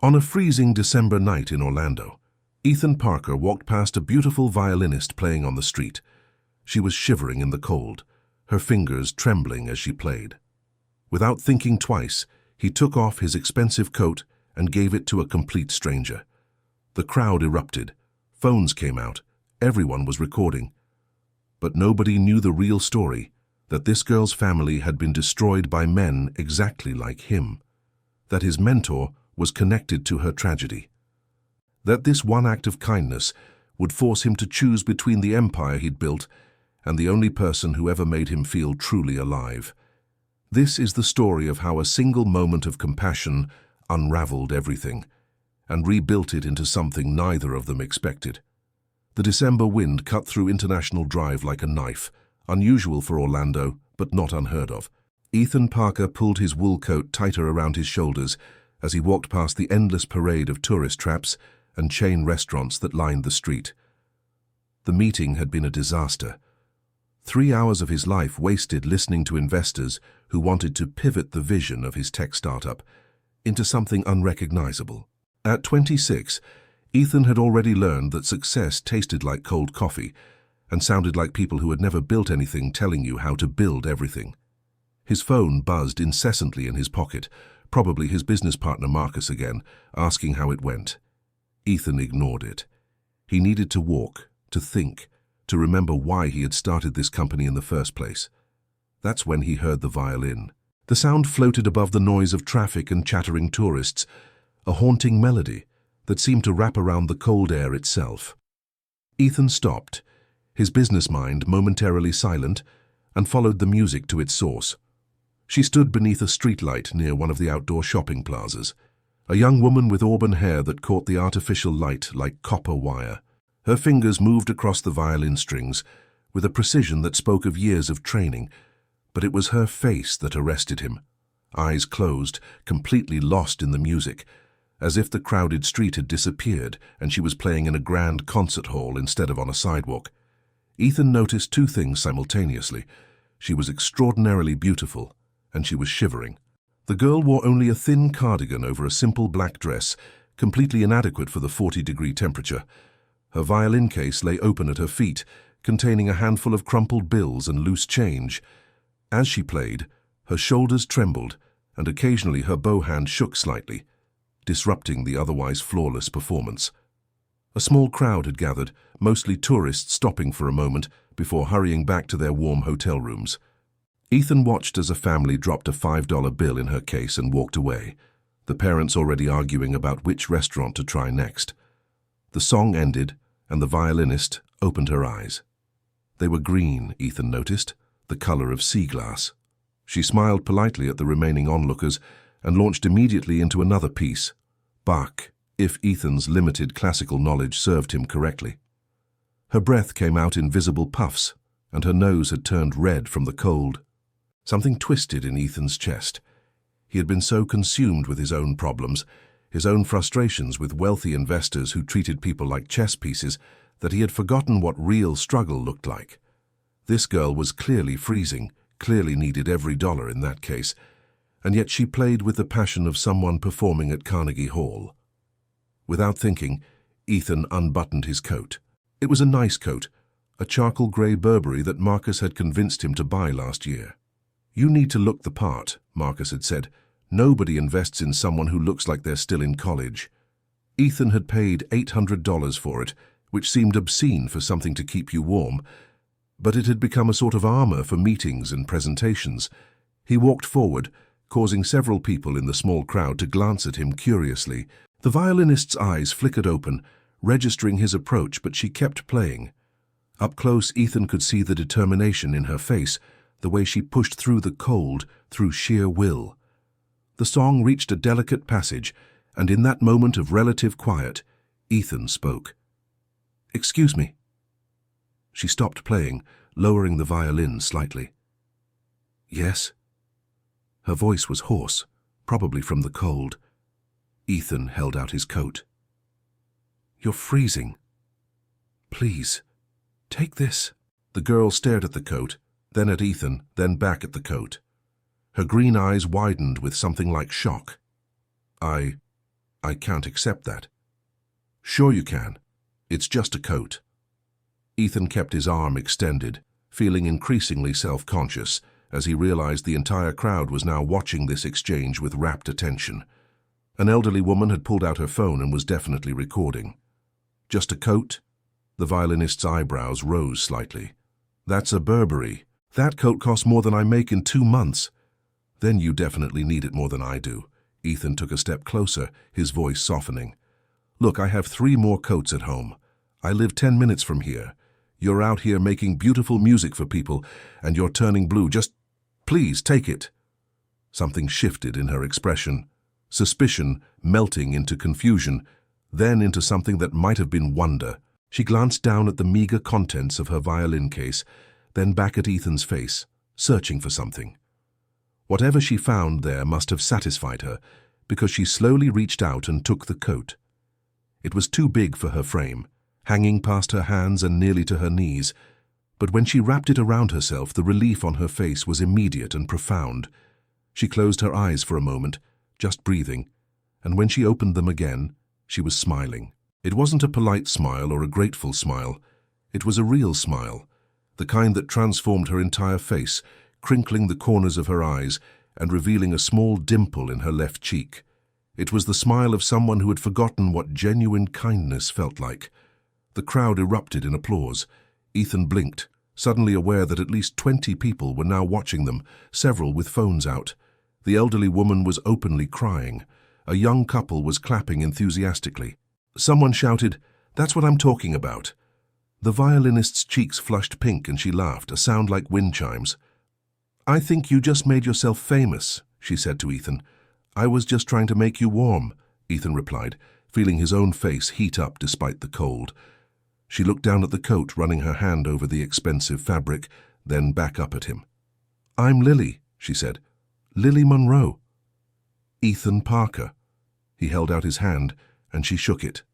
On a freezing December night in Orlando, Ethan Parker walked past a beautiful violinist playing on the street. She was shivering in the cold, her fingers trembling as she played. Without thinking twice, he took off his expensive coat and gave it to a complete stranger. The crowd erupted. Phones came out. Everyone was recording. But nobody knew the real story, that this girl's family had been destroyed by men exactly like him, that his mentor was connected to her tragedy, that this one act of kindness would force him to choose between the empire he'd built and the only person who ever made him feel truly alive. This is the story of how a single moment of compassion unraveled everything and rebuilt it into something neither of them expected. The December wind cut through International Drive like a knife, unusual for Orlando, but not unheard of. Ethan Parker pulled his wool coat tighter around his shoulders as he walked past the endless parade of tourist traps and chain restaurants that lined the street. The meeting had been a disaster. 3 hours of his life wasted listening to investors who wanted to pivot the vision of his tech startup into something unrecognizable. At 26, Ethan had already learned that success tasted like cold coffee and sounded like people who had never built anything telling you how to build everything. His phone buzzed incessantly in his pocket, probably his business partner Marcus again, asking how it went. Ethan ignored it. He needed to walk, to think, to remember why he had started this company in the first place. That's when he heard the violin. The sound floated above the noise of traffic and chattering tourists, a haunting melody that seemed to wrap around the cold air itself. Ethan stopped, his business mind momentarily silent, and followed the music to its source. She stood beneath a streetlight near one of the outdoor shopping plazas, a young woman with auburn hair that caught the artificial light like copper wire. Her fingers moved across the violin strings with a precision that spoke of years of training, but it was her face that arrested him, eyes closed, completely lost in the music, as if the crowded street had disappeared and she was playing in a grand concert hall instead of on a sidewalk. Ethan noticed two things simultaneously. She was extraordinarily beautiful, and she was shivering. The girl wore only a thin cardigan over a simple black dress, completely inadequate for the 40-degree temperature. Her violin case lay open at her feet, containing a handful of crumpled bills and loose change. As she played, her shoulders trembled, and occasionally her bow hand shook slightly, disrupting the otherwise flawless performance. A small crowd had gathered, mostly tourists stopping for a moment before hurrying back to their warm hotel rooms. Ethan watched as a family dropped a $5 bill in her case and walked away, the parents already arguing about which restaurant to try next. The song ended, and the violinist opened her eyes. They were green, Ethan noticed, the color of sea glass. She smiled politely at the remaining onlookers and launched immediately into another piece, Bach, if Ethan's limited classical knowledge served him correctly. Her breath came out in visible puffs, and her nose had turned red from the cold. Something twisted in Ethan's chest. He had been so consumed with his own problems, his own frustrations with wealthy investors who treated people like chess pieces, that he had forgotten what real struggle looked like. This girl was clearly freezing, clearly needed every dollar in that case, and yet she played with the passion of someone performing at Carnegie Hall. Without thinking, Ethan unbuttoned his coat. It was a nice coat, a charcoal grey Burberry that Marcus had convinced him to buy last year. "You need to look the part," Marcus had said. "Nobody invests in someone who looks like they're still in college." Ethan had paid $800 for it, which seemed obscene for something to keep you warm, but it had become a sort of armor for meetings and presentations. He walked forward, causing several people in the small crowd to glance at him curiously. The violinist's eyes flickered open, registering his approach, but she kept playing. Up close, Ethan could see the determination in her face, the way she pushed through the cold through sheer will. The song reached a delicate passage, and in that moment of relative quiet, Ethan spoke. "Excuse me." She stopped playing, lowering the violin slightly. "Yes?" Her voice was hoarse, probably from the cold. Ethan held out his coat. "You're freezing. Please, take this." The girl stared at the coat, then at Ethan, then back at the coat. Her green eyes widened with something like shock. I I can't accept that. Sure you can. It's just a coat. Ethan kept his arm extended, feeling increasingly self-conscious as he realized the entire crowd was now watching this exchange with rapt attention. An elderly woman had pulled out her phone and was definitely recording. Just a coat? The violinist's eyebrows rose slightly. That's a Burberry. That coat costs more than I make in 2 months. Then you definitely need it more than I do. Ethan took a step closer, his voice softening. Look, I have 3 more coats at home. I live 10 minutes from here. You're out here making beautiful music for people, and you're turning blue. Just, please, take it. Something shifted in her expression. Suspicion melting into confusion, then into something that might have been wonder. She glanced down at the meager contents of her violin case, then back at Ethan's face, searching for something. Whatever she found there must have satisfied her, because she slowly reached out and took the coat. It was too big for her frame, hanging past her hands and nearly to her knees, but when she wrapped it around herself, the relief on her face was immediate and profound. She closed her eyes for a moment, just breathing, and when she opened them again, she was smiling. It wasn't a polite smile or a grateful smile. It was a real smile, the kind that transformed her entire face, crinkling the corners of her eyes and revealing a small dimple in her left cheek. It was the smile of someone who had forgotten what genuine kindness felt like. The crowd erupted in applause. Ethan blinked, suddenly aware that at least 20 people were now watching them, several with phones out. The elderly woman was openly crying. A young couple was clapping enthusiastically. Someone shouted, "That's what I'm talking about." The violinist's cheeks flushed pink and she laughed, a sound like wind chimes. "I think you just made yourself famous," she said to Ethan. "I was just trying to make you warm," Ethan replied, feeling his own face heat up despite the cold. She looked down at the coat, running her hand over the expensive fabric, then back up at him. "I'm Lily," she said. "Lily Monroe." "Ethan Parker." He held out his hand, and she shook it.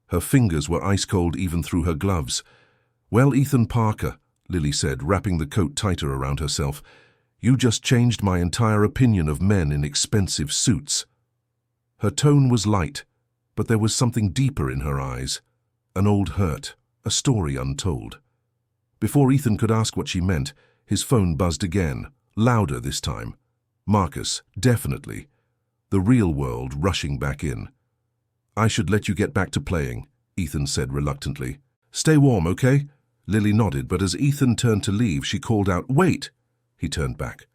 Her fingers were ice-cold even through her gloves. "Well, Ethan Parker," Lily said, wrapping the coat tighter around herself, "you just changed my entire opinion of men in expensive suits." Her tone was light, but there was something deeper in her eyes. An old hurt, a story untold. Before Ethan could ask what she meant, his phone buzzed again, louder this time. Marcus, definitely. The real world rushing back in. "I should let you get back to playing," Ethan said reluctantly. "Stay warm, okay?" Lily nodded, but as Ethan turned to leave, she called out, "Wait!" He turned back.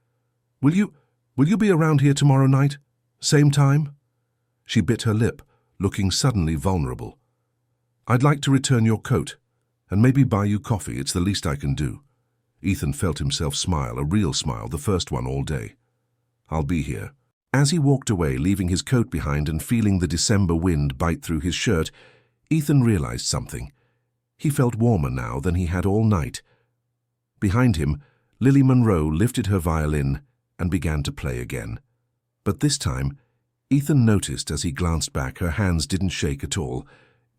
Will you be around here tomorrow night? Same time?" She bit her lip, looking suddenly vulnerable. "I'd like to return your coat, and maybe buy you coffee. It's the least I can do." Ethan felt himself smile, a real smile, the first one all day. "I'll be here." As he walked away, leaving his coat behind and feeling the December wind bite through his shirt, Ethan realized something. He felt warmer now than he had all night. Behind him, Lily Monroe lifted her violin and began to play again. But this time, Ethan noticed as he glanced back, her hands didn't shake at all.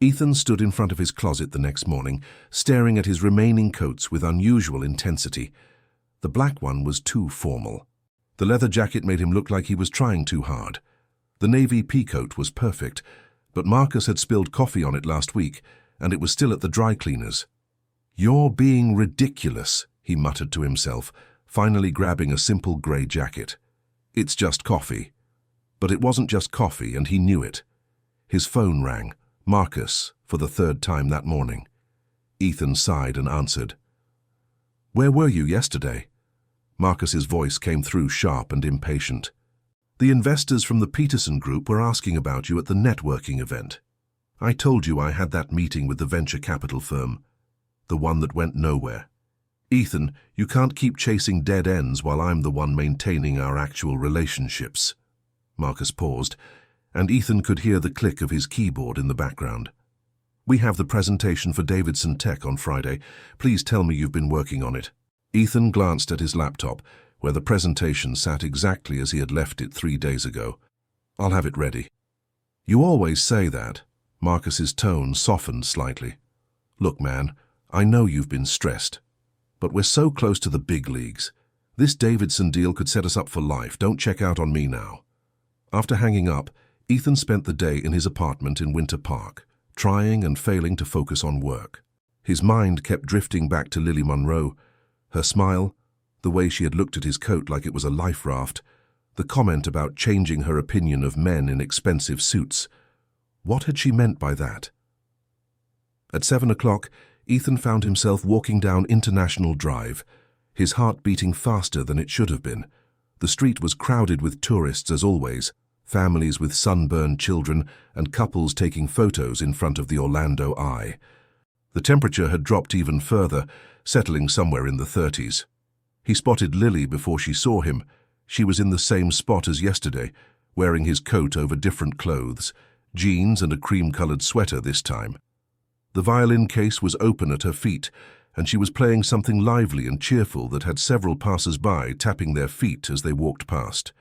Ethan stood in front of his closet the next morning, staring at his remaining coats with unusual intensity. The black one was too formal. The leather jacket made him look like he was trying too hard. The navy peacoat was perfect, but Marcus had spilled coffee on it last week, and it was still at the dry cleaners. "You're being ridiculous," he muttered to himself, finally grabbing a simple grey jacket. "It's just coffee." But it wasn't just coffee, and he knew it. His phone rang. Marcus, for the 3rd time that morning. Ethan sighed and answered. "Where were you yesterday?" Marcus's voice came through sharp and impatient. "The investors from the Peterson Group were asking about you at the networking event. I told you I had that meeting with the venture capital firm, the one that went nowhere. Ethan, you can't keep chasing dead ends while I'm the one maintaining our actual relationships." Marcus paused, and Ethan could hear the click of his keyboard in the background. "We have the presentation for Davidson Tech on Friday. Please tell me you've been working on it." Ethan glanced at his laptop, where the presentation sat exactly as he had left it 3 days ago. "I'll have it ready." "You always say that." Marcus's tone softened slightly. "Look, man, I know you've been stressed, but we're so close to the big leagues. This Davidson deal could set us up for life. Don't check out on me now." After hanging up, Ethan spent the day in his apartment in Winter Park, trying and failing to focus on work. His mind kept drifting back to Lily Monroe, her smile, the way she had looked at his coat like it was a life raft, the comment about changing her opinion of men in expensive suits. What had she meant by that? At 7 o'clock, Ethan found himself walking down International Drive, his heart beating faster than it should have been. The street was crowded with tourists as always, families with sunburned children and couples taking photos in front of the Orlando Eye. The temperature had dropped even further, settling somewhere in the 30s. He spotted Lily before she saw him. She was in the same spot as yesterday, wearing his coat over different clothes, jeans and a cream-colored sweater this time. The violin case was open at her feet, and she was playing something lively and cheerful that had several passers-by tapping their feet as they walked past.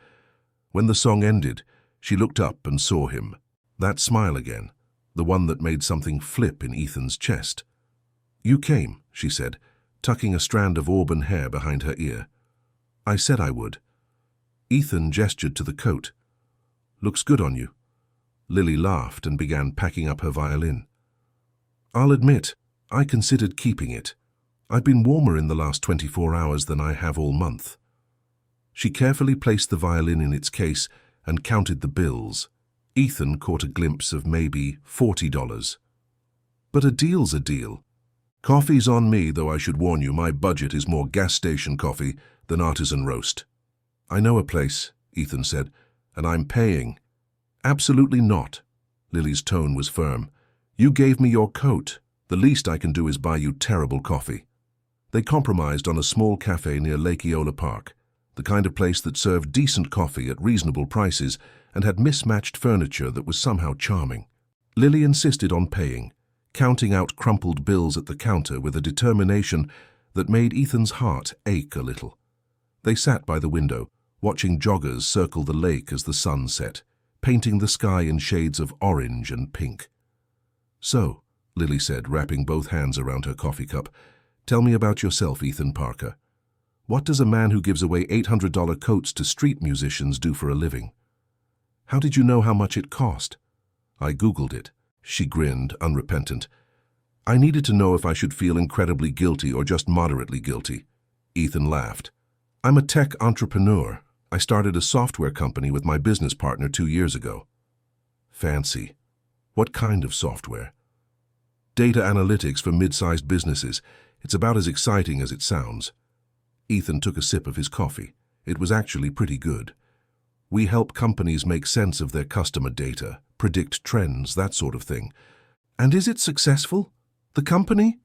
When the song ended, she looked up and saw him. That smile again, the one that made something flip in Ethan's chest. "You came," she said, tucking a strand of auburn hair behind her ear. "I said I would." Ethan gestured to the coat. "Looks good on you." Lily laughed and began packing up her violin. "I'll admit, I considered keeping it. I've been warmer in the last 24 hours than I have all month." She carefully placed the violin in its case and counted the bills. Ethan caught a glimpse of maybe $40. "But a deal's a deal. Coffee's on me, though I should warn you my budget is more gas station coffee than artisan roast." "I know a place," Ethan said, "and I'm paying." "Absolutely not." Lily's tone was firm. "You gave me your coat. The least I can do is buy you terrible coffee." They compromised on a small cafe near Lake Eola Park, the kind of place that served decent coffee at reasonable prices and had mismatched furniture that was somehow charming. Lily insisted on paying, counting out crumpled bills at the counter with a determination that made Ethan's heart ache a little. They sat by the window, watching joggers circle the lake as the sun set, painting the sky in shades of orange and pink. "So," Lily said, wrapping both hands around her coffee cup, "tell me about yourself, Ethan Parker. What does a man who gives away $800 coats to street musicians do for a living?" "How did you know how much it cost?" "I Googled it." She grinned, unrepentant. "I needed to know if I should feel incredibly guilty or just moderately guilty." Ethan laughed. "I'm a tech entrepreneur. I started a software company with my business partner 2 years ago." "Fancy. What kind of software?" "Data analytics for mid-sized businesses. It's about as exciting as it sounds." Ethan took a sip of his coffee. It was actually pretty good. "We help companies make sense of their customer data, predict trends, that sort of thing." "And is it successful? The company?"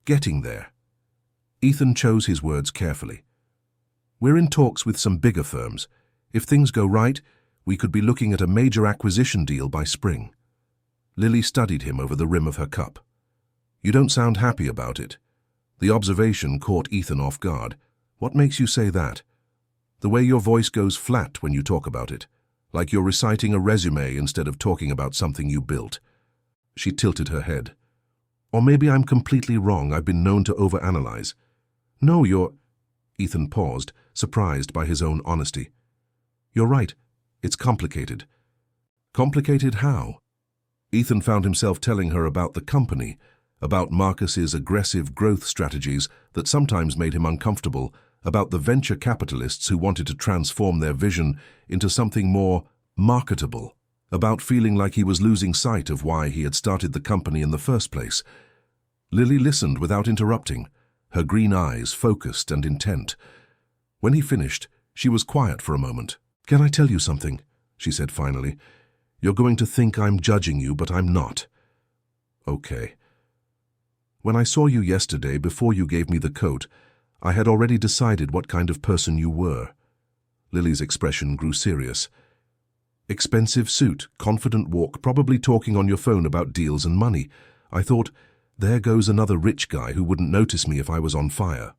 "Getting there." Ethan chose his words carefully. "We're in talks with some bigger firms. If things go right, we could be looking at a major acquisition deal by spring." Lily studied him over the rim of her cup. "You don't sound happy about it." The observation caught Ethan off guard. "What makes you say that?" "The way your voice goes flat when you talk about it, like you're reciting a resume instead of talking about something you built." She tilted her head. "Or maybe I'm completely wrong. I've been known to overanalyze." "No, you're—" Ethan paused, surprised by his own honesty. "You're right. It's complicated." "Complicated how?" Ethan found himself telling her about the company, about Marcus's aggressive growth strategies that sometimes made him uncomfortable, about the venture capitalists who wanted to transform their vision into something more marketable, about feeling like he was losing sight of why he had started the company in the first place. Lily listened without interrupting, her green eyes focused and intent. When he finished, she was quiet for a moment. "Can I tell you something?" she said finally. "You're going to think I'm judging you, but I'm not." "Okay." "When I saw you yesterday, before you gave me the coat, I had already decided what kind of person you were." Lily's expression grew serious. "Expensive suit, confident walk, probably talking on your phone about deals and money. I thought, there goes another rich guy who wouldn't notice me if I was on fire."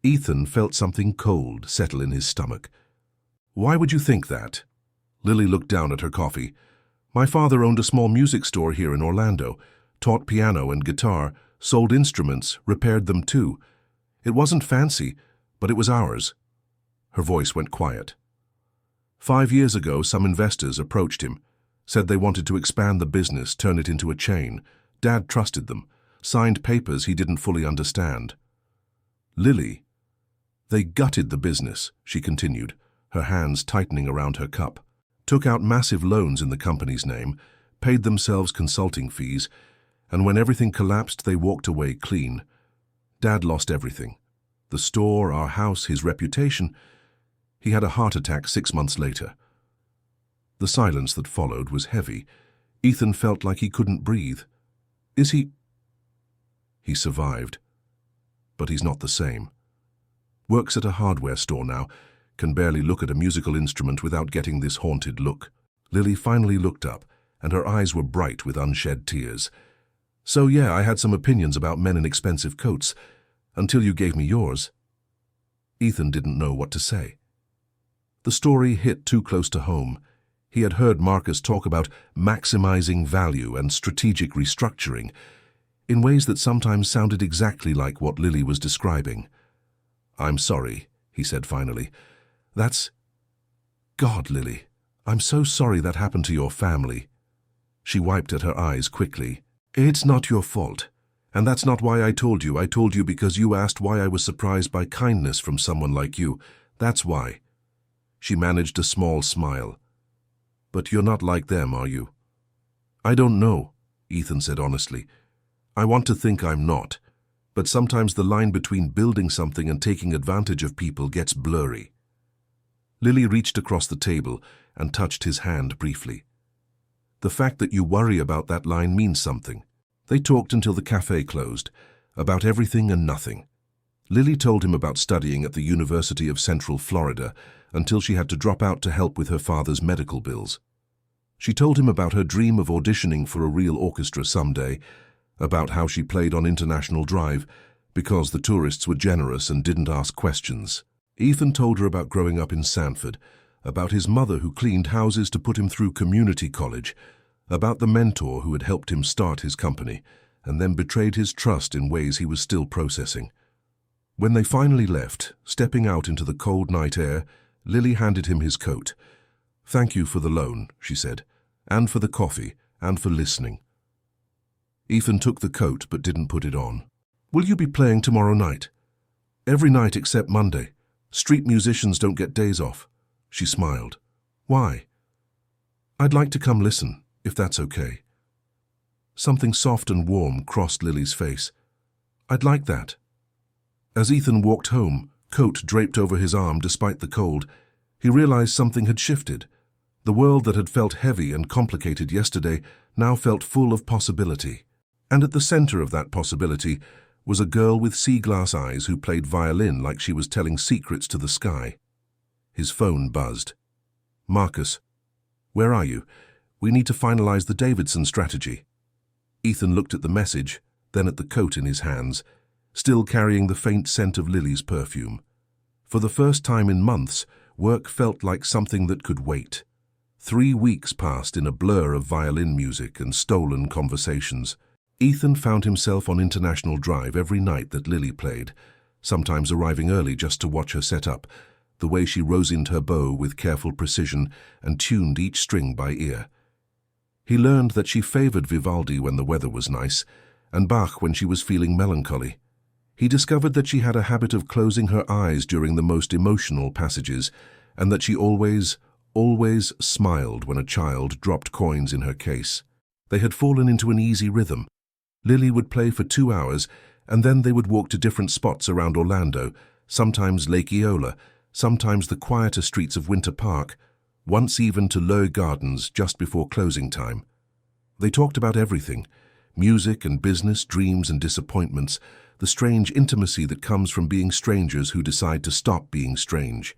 Ethan felt something cold settle in his stomach. "Why would you think that?" Lily looked down at her coffee. "My father owned a small music store here in Orlando, taught piano and guitar, sold instruments, repaired them too. It wasn't fancy, but it was ours." Her voice went quiet. 5 years ago, some investors approached him, said they wanted to expand the business, turn it into a chain. Dad trusted them, signed papers he didn't fully understand. Lily, they gutted the business, she continued, her hands tightening around her cup, took out massive loans in the company's name, paid themselves consulting fees, and when everything collapsed, they walked away clean. Dad lost everything. The store, our house, his reputation. He had a heart attack 6 months later. The silence that followed was heavy. Ethan felt like he couldn't breathe. Is he? He survived. But he's not the same. Works at a hardware store now, can barely look at a musical instrument without getting this haunted look. Lily finally looked up, and her eyes were bright with unshed tears. So yeah, I had some opinions about men in expensive coats, until you gave me yours. Ethan didn't know what to say. The story hit too close to home. He had heard Marcus talk about maximizing value and strategic restructuring in ways that sometimes sounded exactly like what Lily was describing. I'm sorry, he said finally. That's... God, Lily, I'm so sorry that happened to your family. She wiped at her eyes quickly. It's not your fault. And that's not why I told you. I told you because you asked why I was surprised by kindness from someone like you. That's why. She managed a small smile. But you're not like them, are you? I don't know, Ethan said honestly. I want to think I'm not. But sometimes the line between building something and taking advantage of people gets blurry. Lily reached across the table and touched his hand briefly. The fact that you worry about that line means something. They talked until the cafe closed, about everything and nothing. Lily told him about studying at the University of Central Florida until she had to drop out to help with her father's medical bills. She told him about her dream of auditioning for a real orchestra someday, about how she played on International Drive because the tourists were generous and didn't ask questions. Ethan told her about growing up in Sanford, about his mother who cleaned houses to put him through community college, about the mentor who had helped him start his company and then betrayed his trust in ways he was still processing. When they finally left, stepping out into the cold night air, Lily handed him his coat. Thank you for the loan, she said, and for the coffee, and for listening. Ethan took the coat but didn't put it on. Will you be playing tomorrow night? Every night except Monday. Street musicians don't get days off. She smiled. Why? I'd like to come listen, if that's okay. Something soft and warm crossed Lily's face. I'd like that. As Ethan walked home, coat draped over his arm despite the cold, he realized something had shifted. The world that had felt heavy and complicated yesterday now felt full of possibility. And at the center of that possibility was a girl with sea-glass eyes who played violin like she was telling secrets to the sky. His phone buzzed. Marcus, where are you? We need to finalize the Davidson strategy. Ethan looked at the message, then at the coat in his hands, still carrying the faint scent of Lily's perfume. For the first time in months, work felt like something that could wait. 3 weeks passed in a blur of violin music and stolen conversations. Ethan found himself on International Drive every night that Lily played, sometimes arriving early just to watch her set up, the way she rosined her bow with careful precision and tuned each string by ear. He learned that she favored Vivaldi when the weather was nice, and Bach when she was feeling melancholy. He discovered that she had a habit of closing her eyes during the most emotional passages, and that she always smiled when a child dropped coins in her case. They had fallen into an easy rhythm. Lily would play for 2 hours, and then they would walk to different spots around Orlando, sometimes Lake Eola, sometimes the quieter streets of Winter Park, once even to Lowe Gardens just before closing time. They talked about everything, music and business, dreams and disappointments, the strange intimacy that comes from being strangers who decide to stop being strange.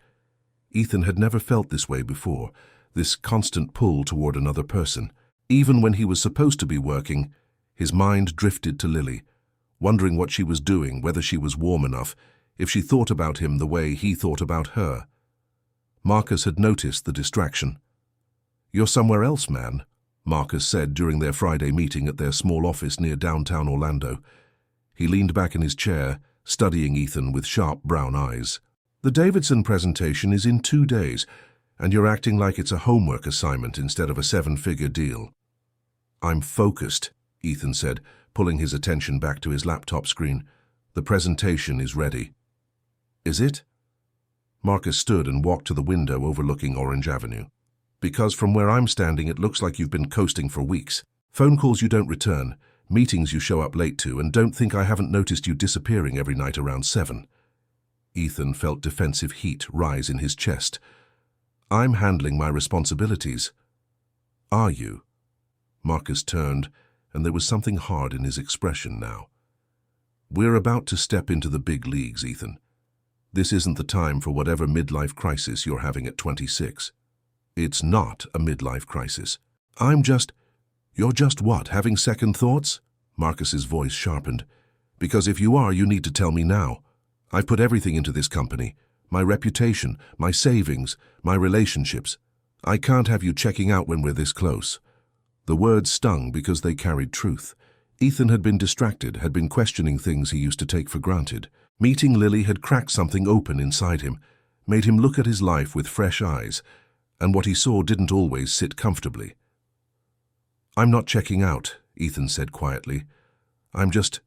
Ethan had never felt this way before, this constant pull toward another person. Even when he was supposed to be working, his mind drifted to Lily, wondering what she was doing, whether she was warm enough, if she thought about him the way he thought about her. Marcus had noticed the distraction. "You're somewhere else, man," Marcus said during their Friday meeting at their small office near downtown Orlando. He leaned back in his chair, studying Ethan with sharp brown eyes. "The Davidson presentation is in 2 days. and you're acting like it's a homework assignment instead of a seven-figure deal. I'm focused, Ethan said, pulling his attention back to his laptop screen. The presentation is ready. Is it? Marcus stood and walked to the window overlooking Orange Avenue. Because from where I'm standing, it looks like you've been coasting for weeks. Phone calls you don't return, meetings you show up late to, and don't think I haven't noticed you disappearing every night around 7. Ethan felt defensive heat rise in his chest. I'm handling my responsibilities. Are you? Marcus turned, and there was something hard in his expression now. We're about to step into the big leagues, Ethan. This isn't the time for whatever midlife crisis you're having at 26. It's not a midlife crisis. You're just what, having second thoughts? Marcus's voice sharpened. Because if you are, you need to tell me now. I've put everything into this company. My reputation, my savings, my relationships. I can't have you checking out when we're this close. The words stung because they carried truth. Ethan had been distracted, had been questioning things he used to take for granted. Meeting Lily had cracked something open inside him, made him look at his life with fresh eyes, and what he saw didn't always sit comfortably. I'm not checking out, Ethan said quietly. I'm just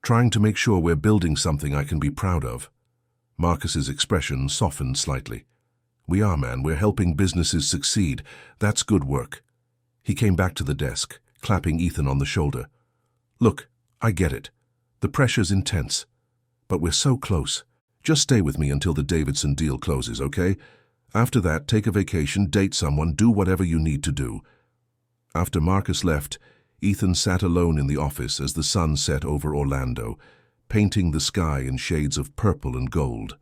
trying to make sure we're building something I can be proud of. Marcus's expression softened slightly. We are, man. We're helping businesses succeed. That's good work. He came back to the desk, clapping Ethan on the shoulder. Look, I get it. The pressure's intense. But we're so close. Just stay with me until the Davidson deal closes, okay? After that, take a vacation, date someone, do whatever you need to do. After Marcus left, Ethan sat alone in the office as the sun set over Orlando, painting the sky in shades of purple and gold.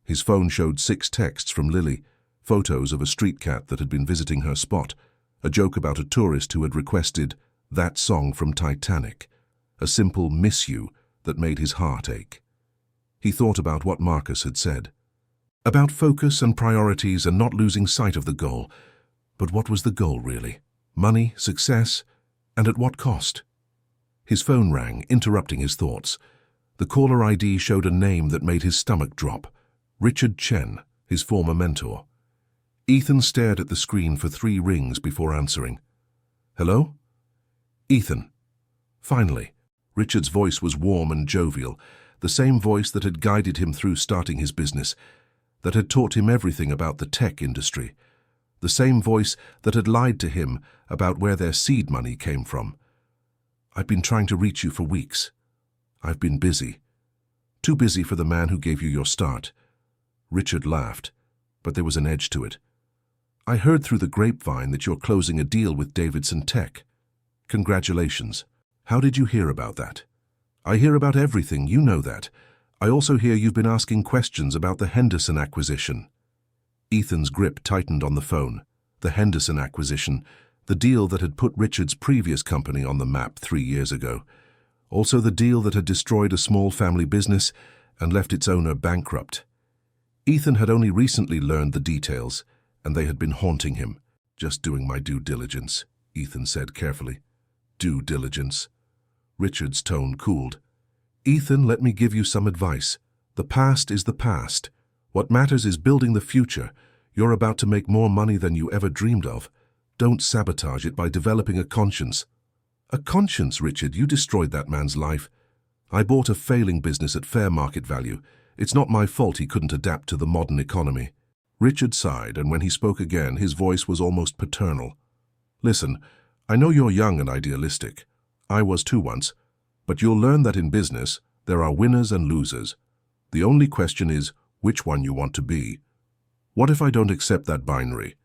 His phone showed 6 texts from Lily, photos of a street cat that had been visiting her spot, a joke about a tourist who had requested that song from Titanic, a simple "miss you" that made his heart ache. He thought about what Marcus had said. About focus and priorities and not losing sight of the goal. But what was the goal, really? Money, success, and at what cost? His phone rang, interrupting his thoughts. The caller ID showed a name that made his stomach drop. Richard Chen, his former mentor. Ethan stared at the screen for 3 rings before answering. Hello? Ethan. Finally. Richard's voice was warm and jovial, the same voice that had guided him through starting his business, that had taught him everything about the tech industry, the same voice that had lied to him about where their seed money came from. I've been trying to reach you for weeks. I've been busy. Too busy for the man who gave you your start. Richard laughed, but there was an edge to it. I heard through the grapevine that you're closing a deal with Davidson Tech. Congratulations. How did you hear about that? I hear about everything, you know that. I also hear you've been asking questions about the Henderson acquisition. Ethan's grip tightened on the phone. The Henderson acquisition, the deal that had put Richard's previous company on the map 3 years ago. Also the deal that had destroyed a small family business and left its owner bankrupt. Ethan had only recently learned the details, and they had been haunting him. Just doing my due diligence, Ethan said carefully. Due diligence. Richard's tone cooled. Ethan, let me give you some advice. The past is the past. What matters is building the future. You're about to make more money than you ever dreamed of. Don't sabotage it by developing a conscience. A conscience, Richard? You destroyed that man's life. I bought a failing business at fair market value. It's not my fault he couldn't adapt to the modern economy. Richard sighed, and when he spoke again, his voice was almost paternal. Listen, I know you're young and idealistic. I was too once. But you'll learn that in business, there are winners and losers. The only question is which one you want to be. What if I don't accept that binary?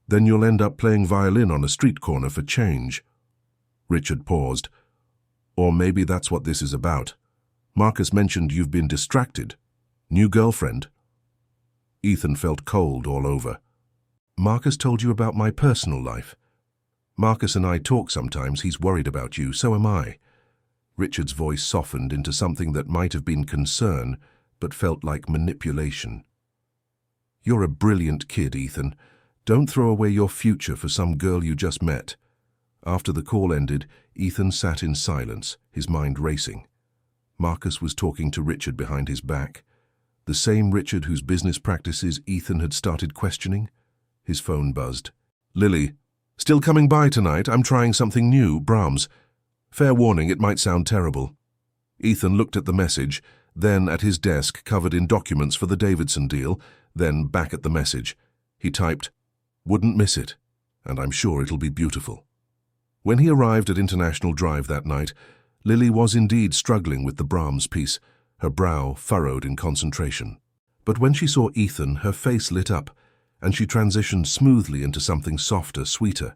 Then you'll end up playing violin on a street corner for change. Richard paused. Or maybe that's what this is about. Marcus mentioned you've been distracted. New girlfriend? Ethan felt cold all over. Marcus told you about my personal life. Marcus and I talk sometimes. He's worried about you, so am I. Richard's voice softened into something that might have been concern, but felt like manipulation. You're a brilliant kid, Ethan. Don't throw away your future for some girl you just met. After the call ended, Ethan sat in silence, his mind racing. Marcus was talking to Richard behind his back. The same Richard whose business practices Ethan had started questioning? His phone buzzed. Lily, still coming by tonight? I'm trying something new, Brahms. Fair warning, it might sound terrible. Ethan looked at the message, then at his desk covered in documents for the Davidson deal, then back at the message. He typed, "Wouldn't miss it, and I'm sure it'll be beautiful." When he arrived at International Drive that night, Lily was indeed struggling with the Brahms piece, her brow furrowed in concentration. But when she saw Ethan, her face lit up, and she transitioned smoothly into something softer, sweeter.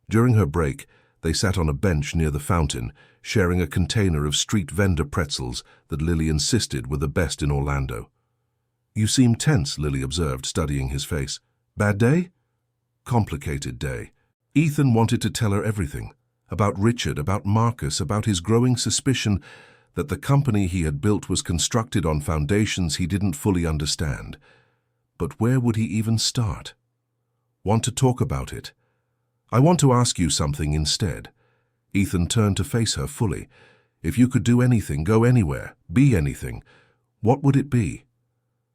During her break, they sat on a bench near the fountain, sharing a container of street vendor pretzels that Lily insisted were the best in Orlando. "You seem tense," Lily observed, studying his face. "Bad day?" "Complicated day." Ethan wanted to tell her everything. About Richard, about Marcus, about his growing suspicion that the company he had built was constructed on foundations he didn't fully understand. But where would he even start? "Want to talk about it?" "I want to ask you something instead." Ethan turned to face her fully. "If you could do anything, go anywhere, be anything, what would it be?"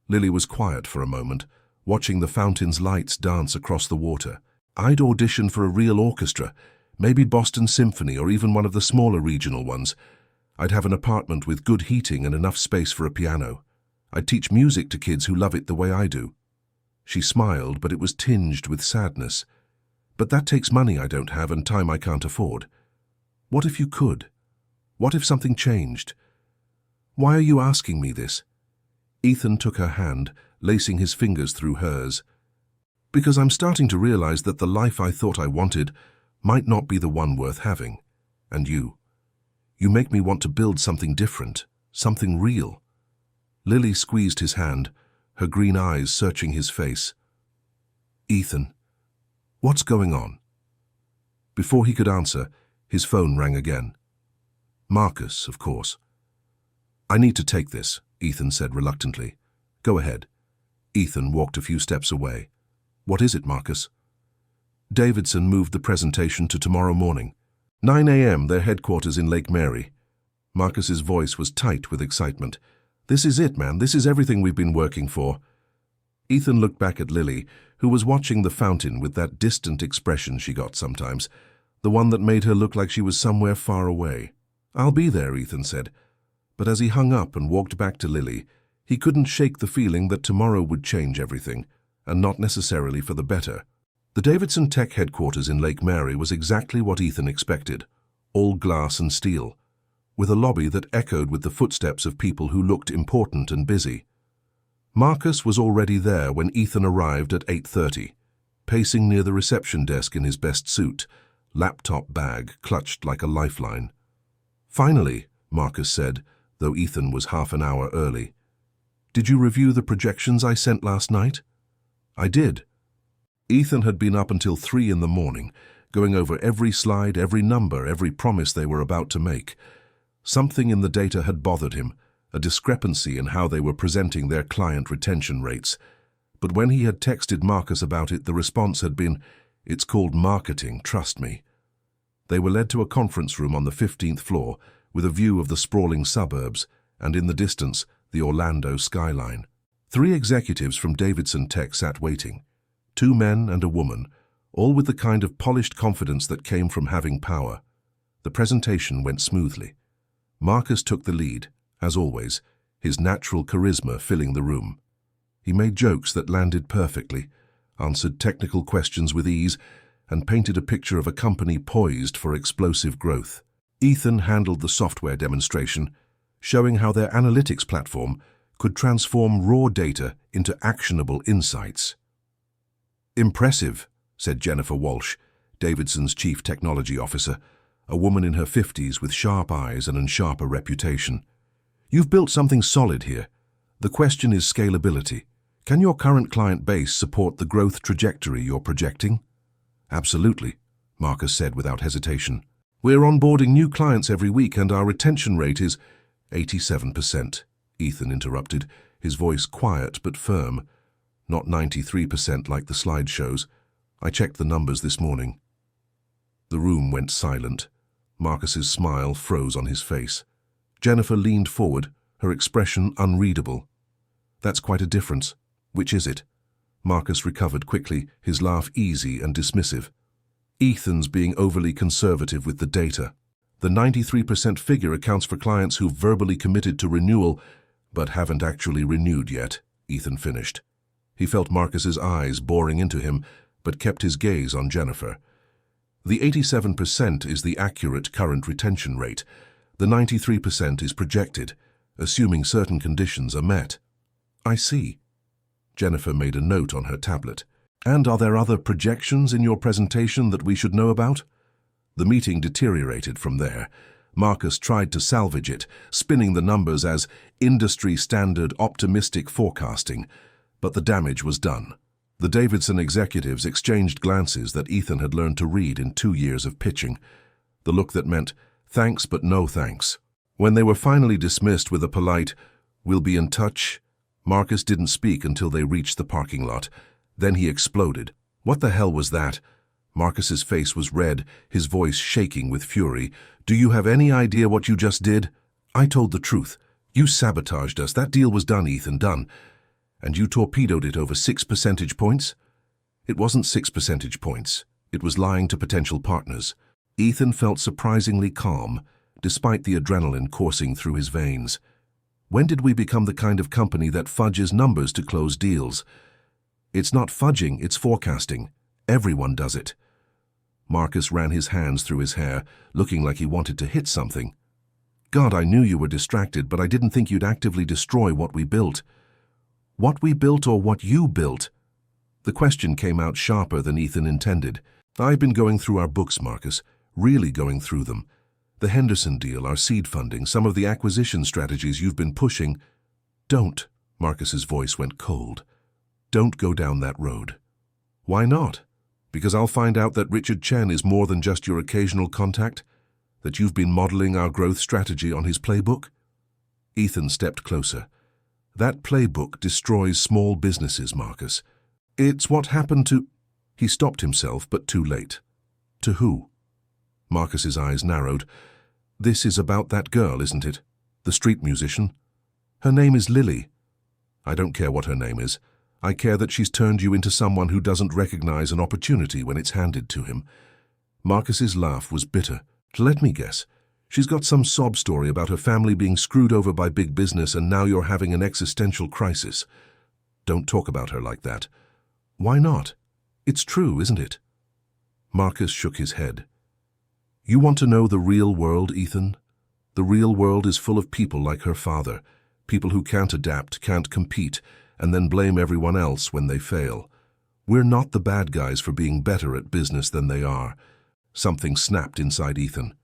Lily was quiet for a moment, watching the fountain's lights dance across the water. "I'd audition for a real orchestra, maybe Boston Symphony or even one of the smaller regional ones. I'd have an apartment with good heating and enough space for a piano. I'd teach music to kids who love it the way I do." She smiled, but it was tinged with sadness. "But that takes money I don't have and time I can't afford." "What if you could? What if something changed?" "Why are you asking me this?" Ethan took her hand, lacing his fingers through hers. "Because I'm starting to realize that the life I thought I wanted might not be the one worth having. And you make me want to build something different, something real." Lily squeezed his hand, her green eyes searching his face. "Ethan, what's going on?" Before he could answer, his phone rang again. Marcus, of course. "I need to take this," Ethan said reluctantly. "Go ahead." Ethan walked a few steps away. "What is it, Marcus?" "Davidson moved the presentation to tomorrow morning. 9 a.m., their headquarters in Lake Mary." Marcus's voice was tight with excitement. "This is it, man. This is everything we've been working for." Ethan looked back at Lily, who was watching the fountain with that distant expression she got sometimes, the one that made her look like she was somewhere far away. "I'll be there," Ethan said. But as he hung up and walked back to Lily, he couldn't shake the feeling that tomorrow would change everything, and not necessarily for the better. The Davidson Tech headquarters in Lake Mary was exactly what Ethan expected, all glass and steel, with a lobby that echoed with the footsteps of people who looked important and busy. Marcus was already there when Ethan arrived at 8:30, pacing near the reception desk in his best suit, laptop bag clutched like a lifeline. "Finally," Marcus said, though Ethan was half an hour early. "Did you review the projections I sent last night?" "I did." Ethan had been up until 3 in the morning, going over every slide, every number, every promise they were about to make. Something in the data had bothered him, a discrepancy in how they were presenting their client retention rates. But when he had texted Marcus about it, the response had been, "It's called marketing, trust me." They were led to a conference room on the 15th floor with a view of the sprawling suburbs and, in the distance, the Orlando skyline. 3 executives from Davidson Tech sat waiting, 2 men and a woman, all with the kind of polished confidence that came from having power. The presentation went smoothly. Marcus took the lead, as always, his natural charisma filling the room. He made jokes that landed perfectly, answered technical questions with ease, and painted a picture of a company poised for explosive growth. Ethan handled the software demonstration, showing how their analytics platform could transform raw data into actionable insights. "Impressive," said Jennifer Walsh, Davidson's chief technology officer, a woman in her 50s with sharp eyes and a sharper reputation. "You've built something solid here. The question is scalability. Can your current client base support the growth trajectory you're projecting?" "Absolutely," Marcus said without hesitation. "We're onboarding new clients every week and our retention rate is 87%, Ethan interrupted, his voice quiet but firm. "Not 93% like the slide shows. I checked the numbers this morning." The room went silent. Marcus's smile froze on his face. Jennifer leaned forward, her expression unreadable. That's quite a difference. Which is it? Marcus recovered quickly, his laugh easy and dismissive. Ethan's being overly conservative with the data. The 93% figure accounts for clients who've verbally committed to renewal, but haven't actually renewed yet, Ethan finished. He felt Marcus's eyes boring into him, but kept his gaze on Jennifer. The 87% is the accurate current retention rate. The 93% is projected, assuming certain conditions are met. I see. Jennifer made a note on her tablet. And are there other projections in your presentation that we should know about? The meeting deteriorated from there. Marcus tried to salvage it, spinning the numbers as industry-standard optimistic forecasting, but the damage was done. The Davidson executives exchanged glances that Ethan had learned to read in 2 years of pitching, the look that meant thanks but no thanks. When they were finally dismissed with a polite, "We'll be in touch," Marcus didn't speak until they reached the parking lot. Then he exploded. What the hell was that? Marcus's face was red, his voice shaking with fury. Do you have any idea what you just did? I told the truth. You sabotaged us. That deal was done, Ethan, done. And you torpedoed it over 6 percentage points? It wasn't 6 percentage points. It was lying to potential partners. Ethan felt surprisingly calm, despite the adrenaline coursing through his veins. When did we become the kind of company that fudges numbers to close deals? It's not fudging, it's forecasting. Everyone does it. Marcus ran his hands through his hair, looking like he wanted to hit something. God, I knew you were distracted, but I didn't think you'd actively destroy what we built. What we built or what you built? The question came out sharper than Ethan intended. I've been going through our books, Marcus, really going through them. The Henderson deal, our seed funding, some of the acquisition strategies you've been pushing. Don't, Marcus's voice went cold. Don't go down that road. Why not? Because I'll find out that Richard Chen is more than just your occasional contact? That you've been modeling our growth strategy on his playbook? Ethan stepped closer. That playbook destroys small businesses, Marcus. It's what happened to... He stopped himself, but too late. To who? Marcus's eyes narrowed. This is about that girl, isn't it? The street musician? Her name is Lily. I don't care what her name is. I care that she's turned you into someone who doesn't recognize an opportunity when it's handed to him. Marcus's laugh was bitter. Let me guess. She's got some sob story about her family being screwed over by big business and now you're having an existential crisis. Don't talk about her like that. Why not? It's true, isn't it? Marcus shook his head. You want to know the real world, Ethan? The real world is full of people like her father, people who can't adapt, can't compete, and then blame everyone else when they fail. We're not the bad guys for being better at business than they are. Something snapped inside Ethan.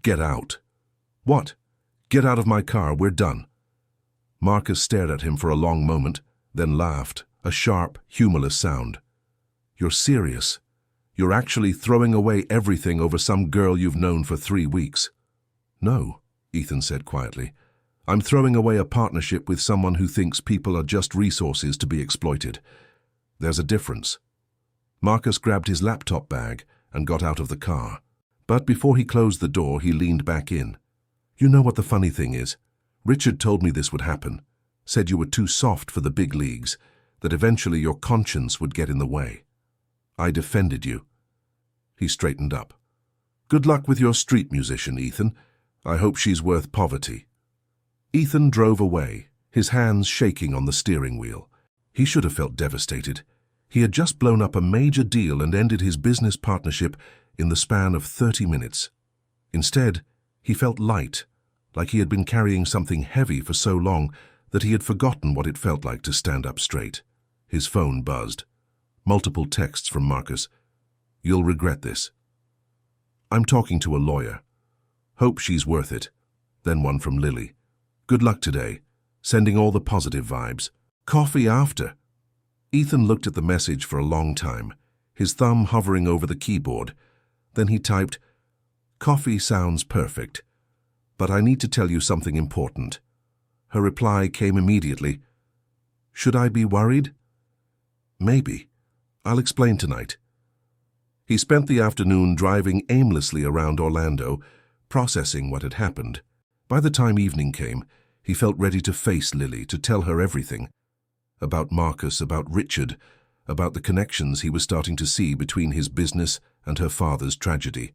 Get out. What? Get out of my car, we're done. Marcus stared at him for a long moment, then laughed, a sharp, humorless sound. You're serious. You're actually throwing away everything over some girl you've known for 3 weeks. No, Ethan said quietly. I'm throwing away a partnership with someone who thinks people are just resources to be exploited. There's a difference. Marcus grabbed his laptop bag and got out of the car. But before he closed the door, he leaned back in. You know what the funny thing is? Richard told me this would happen. Said you were too soft for the big leagues, that eventually your conscience would get in the way. I defended you. He straightened up. Good luck with your street musician, Ethan. I hope she's worth poverty. Ethan drove away, his hands shaking on the steering wheel. He should have felt devastated. He had just blown up a major deal and ended his business partnership in the span of 30 minutes. Instead, he felt light, like he had been carrying something heavy for so long that he had forgotten what it felt like to stand up straight. His phone buzzed. Multiple texts from Marcus. You'll regret this. I'm talking to a lawyer. Hope she's worth it. Then one from Lily. Good luck today. Sending all the positive vibes. Coffee after. Ethan looked at the message for a long time, his thumb hovering over the keyboard. Then he typed, Coffee sounds perfect, but I need to tell you something important. Her reply came immediately. Should I be worried? Maybe. I'll explain tonight. He spent the afternoon driving aimlessly around Orlando, processing what had happened. By the time evening came, he felt ready to face Lily, to tell her everything. About Marcus, about Richard, about the connections he was starting to see between his business and her father's tragedy.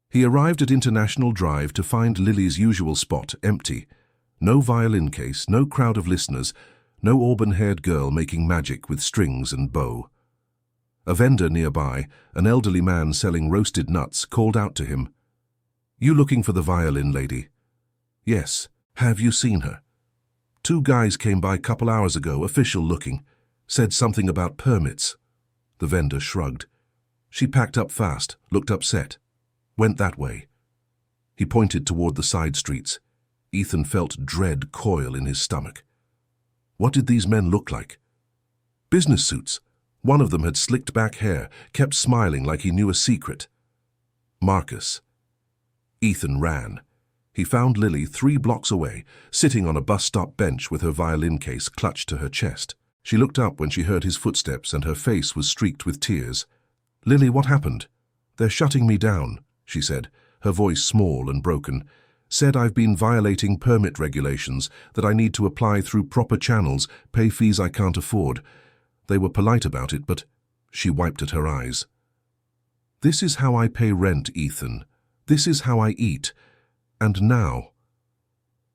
He arrived at International Drive to find Lily's usual spot empty. No violin case, no crowd of listeners, no auburn-haired girl making magic with strings and bow. A vendor nearby, an elderly man selling roasted nuts, called out to him, "You looking for the violin lady?" "Yes. Have you seen her?" "Two guys came by a couple hours ago, official looking. Said something about permits." The vendor shrugged. "She packed up fast, looked upset. Went that way." He pointed toward the side streets. Ethan felt dread coil in his stomach. What did these men look like? Business suits. One of them had slicked back hair, kept smiling like he knew a secret. Marcus. Ethan ran. He found Lily 3 blocks away, sitting on a bus stop bench with her violin case clutched to her chest. She looked up when she heard his footsteps and her face was streaked with tears. "Lily, what happened?" "They're shutting me down," she said, her voice small and broken. "Said I've been violating permit regulations, that I need to apply through proper channels, pay fees I can't afford. They were polite about it, but—" She wiped at her eyes. "This is how I pay rent, Ethan. This is how I eat. And now—"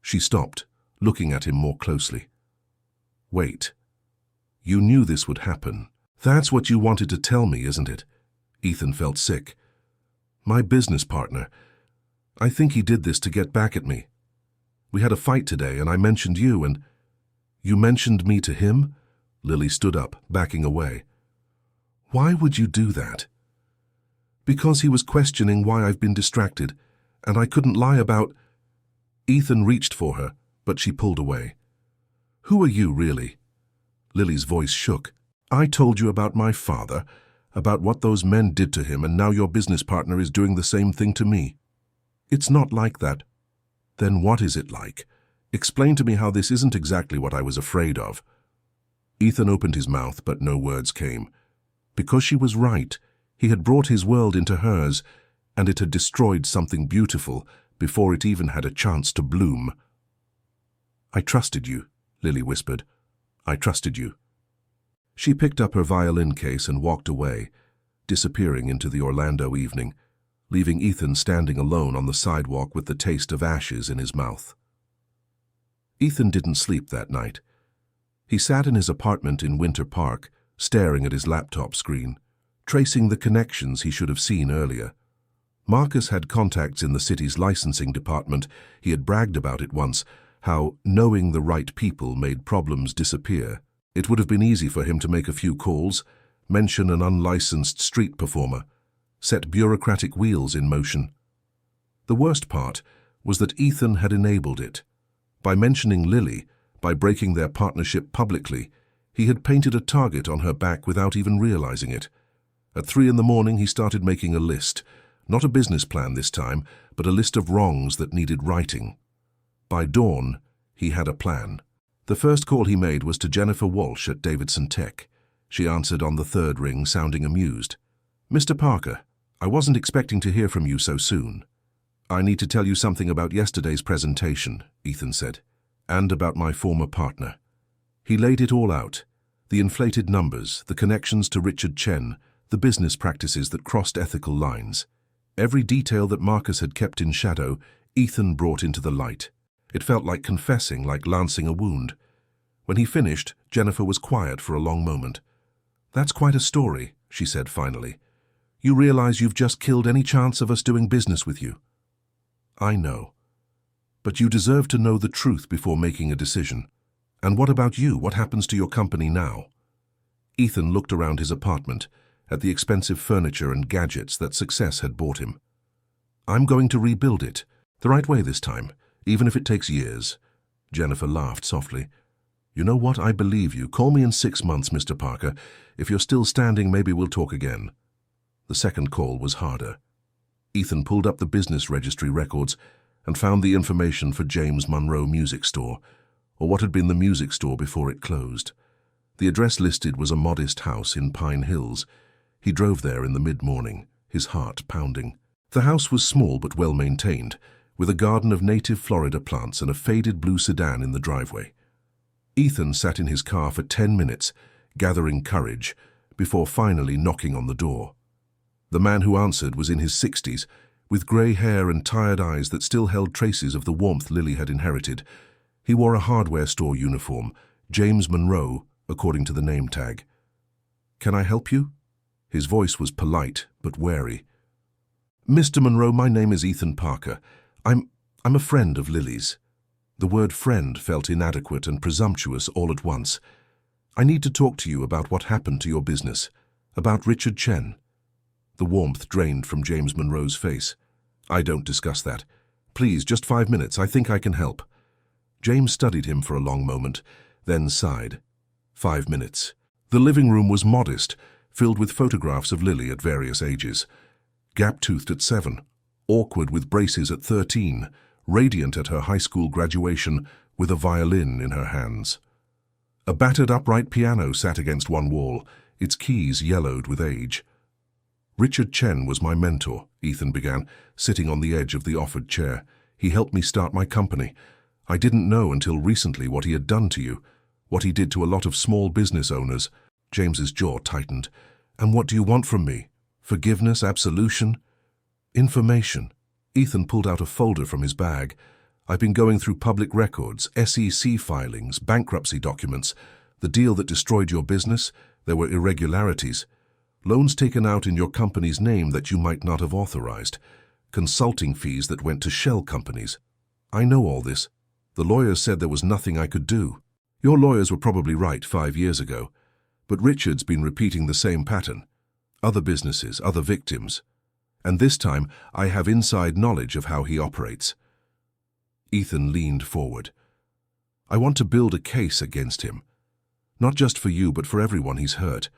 She stopped, looking at him more closely. "Wait. You knew this would happen. That's what you wanted to tell me, isn't it?" Ethan felt sick. "My business partner. I think he did this to get back at me. We had a fight today and I mentioned you and—" "You mentioned me to him?" Lily stood up, backing away. "Why would you do that?" "Because he was questioning why I've been distracted, and I couldn't lie about—" Ethan reached for her, but she pulled away. "Who are you, really?" Lily's voice shook. "I told you about my father, about what those men did to him, and now your business partner is doing the same thing to me." "It's not like that." "Then what is it like? Explain to me how this isn't exactly what I was afraid of." Ethan opened his mouth, but no words came. Because she was right. He had brought his world into hers, and it had destroyed something beautiful before it even had a chance to bloom. "I trusted you," Lily whispered. "I trusted you." She picked up her violin case and walked away, disappearing into the Orlando evening, leaving Ethan standing alone on the sidewalk with the taste of ashes in his mouth. Ethan didn't sleep that night. He sat in his apartment in Winter Park, staring at his laptop screen, tracing the connections he should have seen earlier. Marcus had contacts in the city's licensing department. He had bragged about it once, how knowing the right people made problems disappear. It would have been easy for him to make a few calls, mention an unlicensed street performer, set bureaucratic wheels in motion. The worst part was that Ethan had enabled it. By mentioning Lily, by breaking their partnership publicly, he had painted a target on her back without even realizing it. At 3 in the morning he started making a list, not a business plan this time, but a list of wrongs that needed righting. By dawn, he had a plan. The first call he made was to Jennifer Walsh at Davidson Tech. She answered on the 3rd ring, sounding amused. "Mr. Parker, I wasn't expecting to hear from you so soon." "I need to tell you something about yesterday's presentation," Ethan said, "and about my former partner." He laid it all out. The inflated numbers, the connections to Richard Chen, the business practices that crossed ethical lines. Every detail that Marcus had kept in shadow, Ethan brought into the light. It felt like confessing, like lancing a wound. When he finished, Jennifer was quiet for a long moment. "That's quite a story," she said finally. "You realize you've just killed any chance of us doing business with you." "I know. But you deserve to know the truth before making a decision. And what about you? What happens to your company now?" Ethan looked around his apartment, at the expensive furniture and gadgets that success had bought him. "I'm going to rebuild it, the right way this time, even if it takes years." Jennifer laughed softly. "You know what? I believe you. Call me in 6 months, Mr. Parker. If you're still standing, maybe we'll talk again." The second call was harder. Ethan pulled up the business registry records and found the information for James Monroe Music Store, or what had been the music store before it closed. The address listed was a modest house in Pine Hills. He drove there in the mid-morning, his heart pounding. The house was small but well-maintained, with a garden of native Florida plants and a faded blue sedan in the driveway. Ethan sat in his car for 10 minutes, gathering courage, before finally knocking on the door. The man who answered was in his 60s, with grey hair and tired eyes that still held traces of the warmth Lily had inherited. He wore a hardware store uniform, James Monroe, according to the name tag. "Can I help you?" His voice was polite, but wary. "Mr. Monroe, my name is Ethan Parker. I'm a friend of Lily's." The word friend felt inadequate and presumptuous all at once. "I need to talk to you about what happened to your business, about Richard Chen." The warmth drained from James Monroe's face. "I don't discuss that. Please, just 5 minutes. I think I can help." James studied him for a long moment, then sighed. 5 minutes. The living room was modest, filled with photographs of Lily at various ages. Gap-toothed at 7, awkward with braces at 13, radiant at her high school graduation with a violin in her hands. A battered upright piano sat against one wall, its keys yellowed with age. "Richard Chen was my mentor," Ethan began, sitting on the edge of the offered chair. "He helped me start my company. I didn't know until recently what he had done to you, what he did to a lot of small business owners." James's jaw tightened. "And what do you want from me? Forgiveness, absolution?" "Information." Ethan pulled out a folder from his bag. "I've been going through public records, SEC filings, bankruptcy documents. The deal that destroyed your business, there were irregularities. Loans taken out in your company's name that you might not have authorized. Consulting fees that went to shell companies. I know all this. The lawyers said there was nothing I could do. Your lawyers were probably right 5 years ago. But Richard's been repeating the same pattern. Other businesses, other victims. And this time, I have inside knowledge of how he operates." Ethan leaned forward. "I want to build a case against him. Not just for you, but for everyone he's hurt.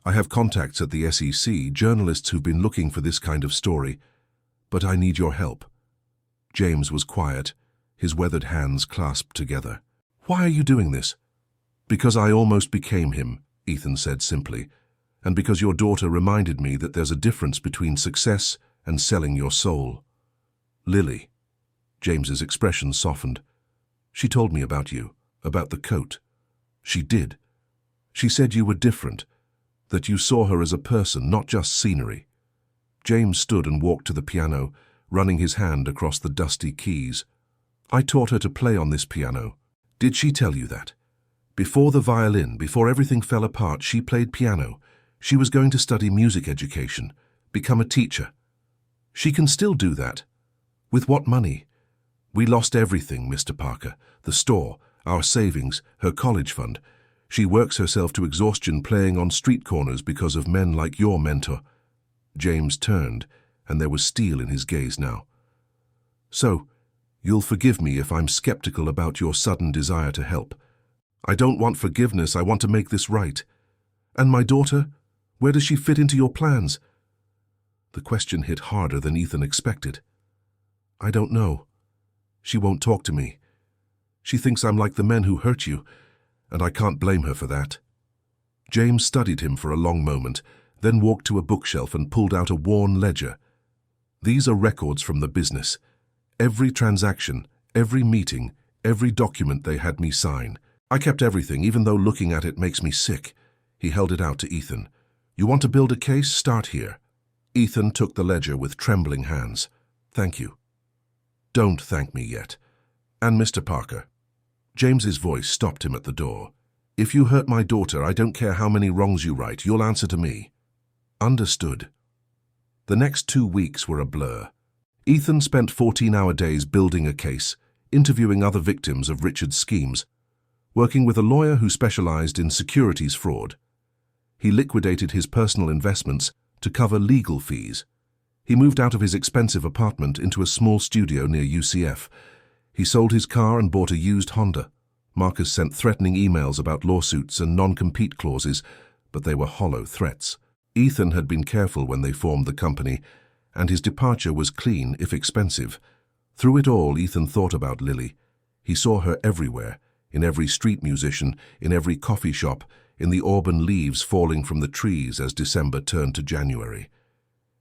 I have contacts at the SEC, journalists who've been looking for this kind of story. But I need your help." James was quiet, his weathered hands clasped together. "Why are you doing this?" "Because I almost became him," Ethan said simply. "And because your daughter reminded me that there's a difference between success and selling your soul." "Lily." James's expression softened. "She told me about you, about the coat. She did. She said you were different, that you saw her as a person, not just scenery." James stood and walked to the piano, running his hand across the dusty keys. "I taught her to play on this piano. Did she tell you that? Before the violin, before everything fell apart, she played piano. She was going to study music education, become a teacher. She can still do that. With what money? We lost everything, Mr. Parker. The store, our savings, her college fund. She works herself to exhaustion playing on street corners because of men like your mentor." James turned, and there was steel in his gaze now. "So, you'll forgive me if I'm skeptical about your sudden desire to help. I don't want forgiveness, I want to make this right. And my daughter? Where does she fit into your plans?" The question hit harder than Ethan expected. "I don't know. She won't talk to me. She thinks I'm like the men who hurt you, and I can't blame her for that." James studied him for a long moment, then walked to a bookshelf and pulled out a worn ledger. "These are records from the business. Every transaction, every meeting, every document they had me sign. I kept everything, even though looking at it makes me sick." He held it out to Ethan. "You want to build a case? Start here." Ethan took the ledger with trembling hands. "Thank you." "Don't thank me yet. And Mr. Parker." James's voice stopped him at the door. "If you hurt my daughter, I don't care how many wrongs you right, you'll answer to me." "Understood." The next 2 weeks were a blur. Ethan spent 14-hour days building a case, interviewing other victims of Richard's schemes, working with a lawyer who specialized in securities fraud. He liquidated his personal investments to cover legal fees. He moved out of his expensive apartment into a small studio near UCF. He sold his car and bought a used Honda. Marcus sent threatening emails about lawsuits and non-compete clauses, but they were hollow threats. Ethan had been careful when they formed the company, and his departure was clean if expensive. Through it all, Ethan thought about Lily. He saw her everywhere, in every street musician, in every coffee shop, in the auburn leaves falling from the trees as December turned to January.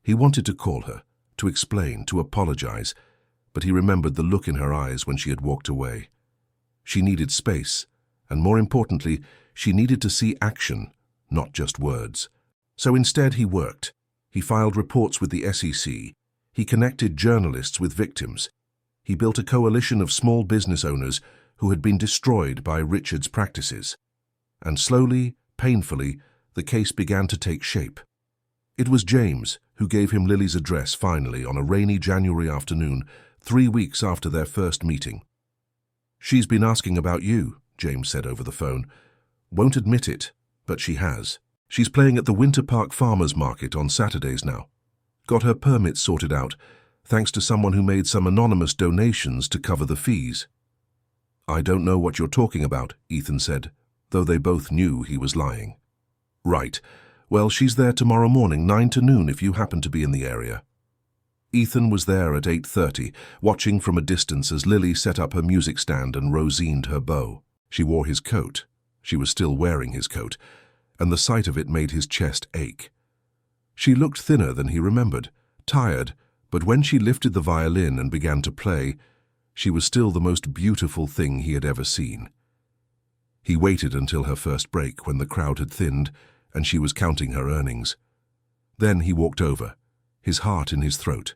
He wanted to call her, to explain, to apologize, but he remembered the look in her eyes when she had walked away. She needed space, And more importantly, she needed to see action, not just words. So instead he worked. He filed reports with the SEC. He connected journalists with victims. He built a coalition of small business owners who had been destroyed by Richard's practices. And slowly, painfully, the case began to take shape. It was James who gave him Lily's address finally on a rainy January afternoon, 3 weeks after their first meeting. "She's been asking about you," James said over the phone. "Won't admit it, but she has. She's playing at the Winter Park Farmers Market on Saturdays now. Got her permits sorted out, thanks to someone who made some anonymous donations to cover the fees." "I don't know what you're talking about," Ethan said, though they both knew he was lying. "Right. Well, she's there tomorrow morning, 9 to noon, if you happen to be in the area." Ethan was there at 8:30, watching from a distance as Lily set up her music stand and rosined her bow. She wore his coat. She was still wearing his coat, and the sight of it made his chest ache. She looked thinner than he remembered, tired, but when she lifted the violin and began to play, she was still the most beautiful thing he had ever seen. He waited until her first break, when the crowd had thinned and she was counting her earnings. Then he walked over, his heart in his throat.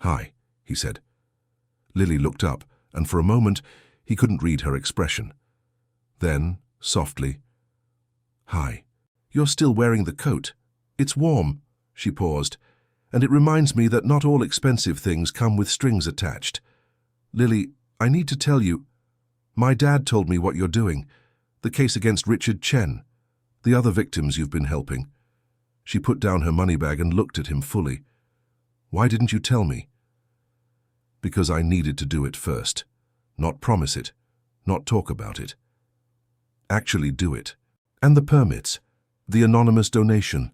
"Hi," he said. Lily looked up, and for a moment he couldn't read her expression. Then, softly, "Hi. You're still wearing the coat. It's warm." She paused. "And it reminds me that not all expensive things come with strings attached. Lily, I need to tell you, my dad told me what you're doing, the case against Richard Chen, the other victims you've been helping." She put down her money bag and looked at him fully. "Why didn't you tell me?" "Because I needed to do it first. Not promise it, not talk about it. Actually do it. And the permits, the anonymous donation.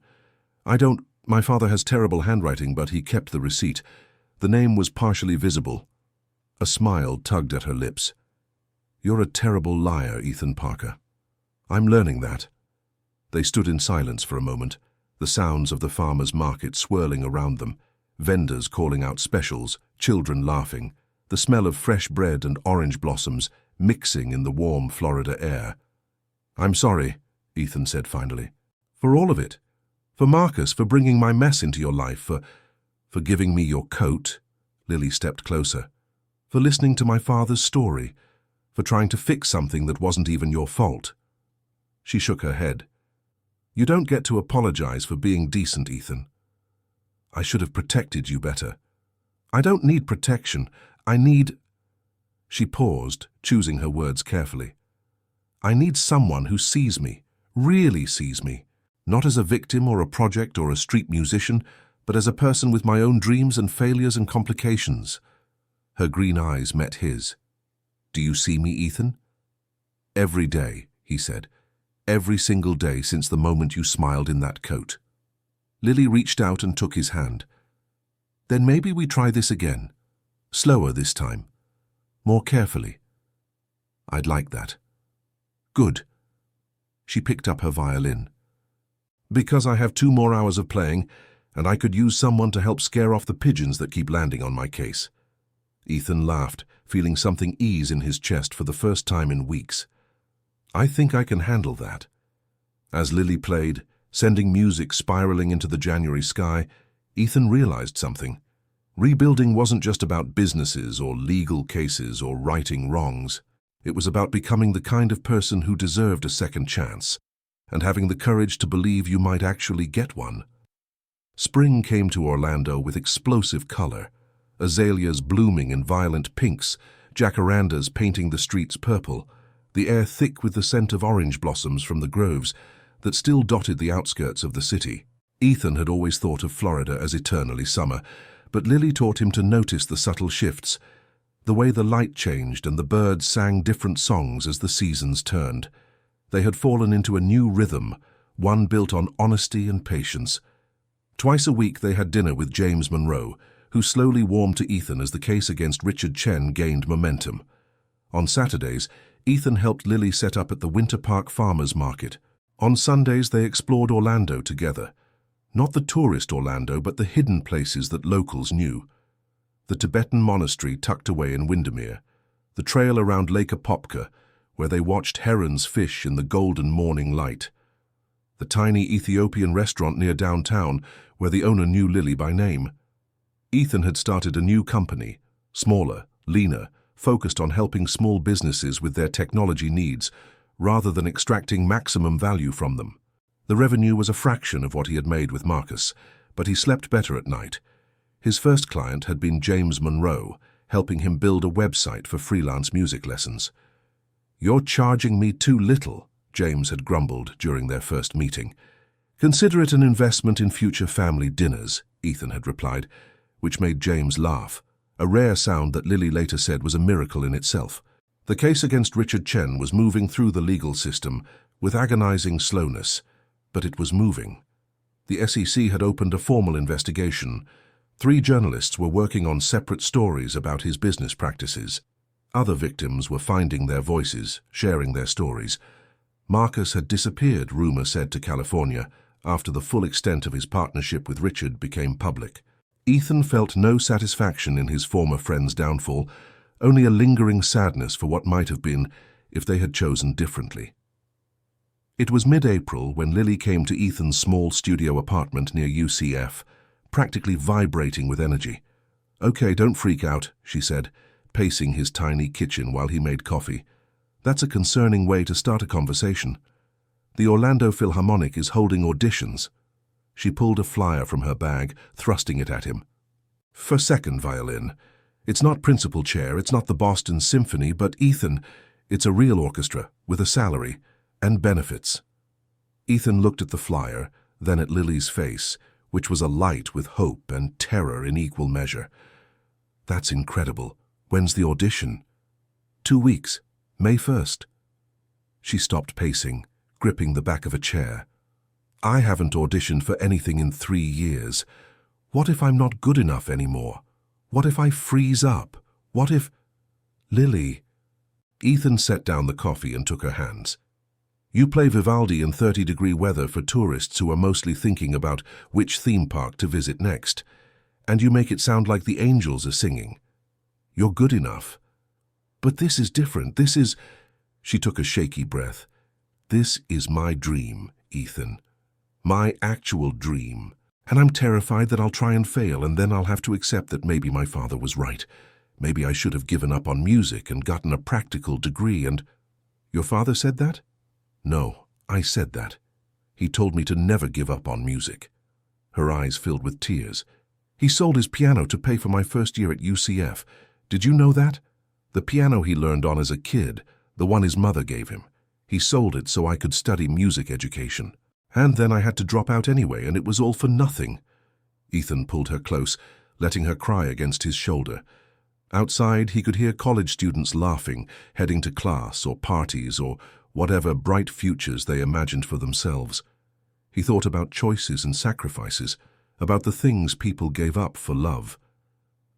My father has terrible handwriting, but he kept the receipt. The name was partially visible." A smile tugged at her lips. "You're a terrible liar, Ethan Parker. I'm learning that." They stood in silence for a moment, the sounds of the farmer's market swirling around them, vendors calling out specials, children laughing, the smell of fresh bread and orange blossoms mixing in the warm Florida air. "I'm sorry," Ethan said finally, "for all of it. For Marcus, for bringing my mess into your life, for giving me your coat." Lily stepped closer. "For listening to my father's story, for trying to fix something that wasn't even your fault." She shook her head. "You don't get to apologize for being decent, Ethan. I should have protected you better. I don't need protection. I need—" She paused, choosing her words carefully. "I need someone who sees me, really sees me, not as a victim or a project or a street musician, but as a person with my own dreams and failures and complications." Her green eyes met his. "Do you see me, Ethan?" "Every day," he said. "Every single day since the moment you smiled in that coat." Lily reached out and took his hand. "Then maybe we try this again. Slower this time. More carefully." "I'd like that." "Good." She picked up her violin. "Because I have 2 more hours of playing, and I could use someone to help scare off the pigeons that keep landing on my case." Ethan laughed, feeling something ease in his chest for the first time in weeks. "I think I can handle that." As Lily played, sending music spiraling into the January sky, Ethan realized something. Rebuilding wasn't just about businesses or legal cases or righting wrongs. It was about becoming the kind of person who deserved a second chance, and having the courage to believe you might actually get one. Spring came to Orlando with explosive color, azaleas blooming in violent pinks, jacarandas painting the streets purple, the air thick with the scent of orange blossoms from the groves that still dotted the outskirts of the city. Ethan had always thought of Florida as eternally summer, but Lily taught him to notice the subtle shifts, the way the light changed and the birds sang different songs as the seasons turned. They had fallen into a new rhythm, one built on honesty and patience. Twice a week they had dinner with James Monroe, who slowly warmed to Ethan as the case against Richard Chen gained momentum. On Saturdays, Ethan helped Lily set up at the Winter Park Farmers Market. On Sundays, they explored Orlando together. Not the tourist Orlando, but the hidden places that locals knew. The Tibetan monastery tucked away in Windermere, the trail around Lake Apopka, where they watched herons fish in the golden morning light. The tiny Ethiopian restaurant near downtown, where the owner knew Lily by name. Ethan had started a new company, smaller, leaner, focused on helping small businesses with their technology needs, rather than extracting maximum value from them. The revenue was a fraction of what he had made with Marcus, but he slept better at night. His first client had been Lily Monroe, helping him build a website for freelance music lessons. "You're charging me too little," James had grumbled during their first meeting. "Consider it an investment in future family dinners," Ethan had replied, which made James laugh, a rare sound that Lily later said was a miracle in itself. The case against Richard Chen was moving through the legal system with agonizing slowness, but it was moving. The SEC had opened a formal investigation. 3 journalists were working on separate stories about his business practices. Other victims were finding their voices, sharing their stories. Marcus had disappeared, rumor said, to California, after the full extent of his partnership with Richard became public. Ethan felt no satisfaction in his former friend's downfall, only a lingering sadness for what might have been if they had chosen differently. It was mid-April when Lily came to Ethan's small studio apartment near UCF, practically vibrating with energy. "Okay, don't freak out," she said, pacing his tiny kitchen while he made coffee. "That's a concerning way to start a conversation. The Orlando Philharmonic is holding auditions." She pulled a flyer from her bag, thrusting it at him. "For second violin. It's not principal chair, it's not the Boston Symphony, but Ethan, it's a real orchestra, with a salary, and benefits." Ethan looked at the flyer, then at Lily's face, which was alight with hope and terror in equal measure. "That's incredible. When's the audition?" 2 weeks, May 1st. She stopped pacing, gripping the back of a chair. "I haven't auditioned for anything in 3 years. What if I'm not good enough anymore? What if I freeze up? What if—" "Lily." Ethan set down the coffee and took her hands. "You play Vivaldi in 30-degree weather for tourists who are mostly thinking about which theme park to visit next, and you make it sound like the angels are singing. You're good enough. But this is different. This is—" She took a shaky breath. "This is my dream, Ethan. My actual dream. And I'm terrified that I'll try and fail, and then I'll have to accept that maybe my father was right. Maybe I should have given up on music and gotten a practical degree and—" "Your father said that?" "No, I said that. He told me to never give up on music." Her eyes filled with tears. "He sold his piano to pay for my first year at UCF. Did you know that? The piano he learned on as a kid, the one his mother gave him. He sold it so I could study music education. And then I had to drop out anyway, and it was all for nothing." Ethan pulled her close, letting her cry against his shoulder. Outside, he could hear college students laughing, heading to class or parties or whatever bright futures they imagined for themselves. He thought about choices and sacrifices, about the things people gave up for love.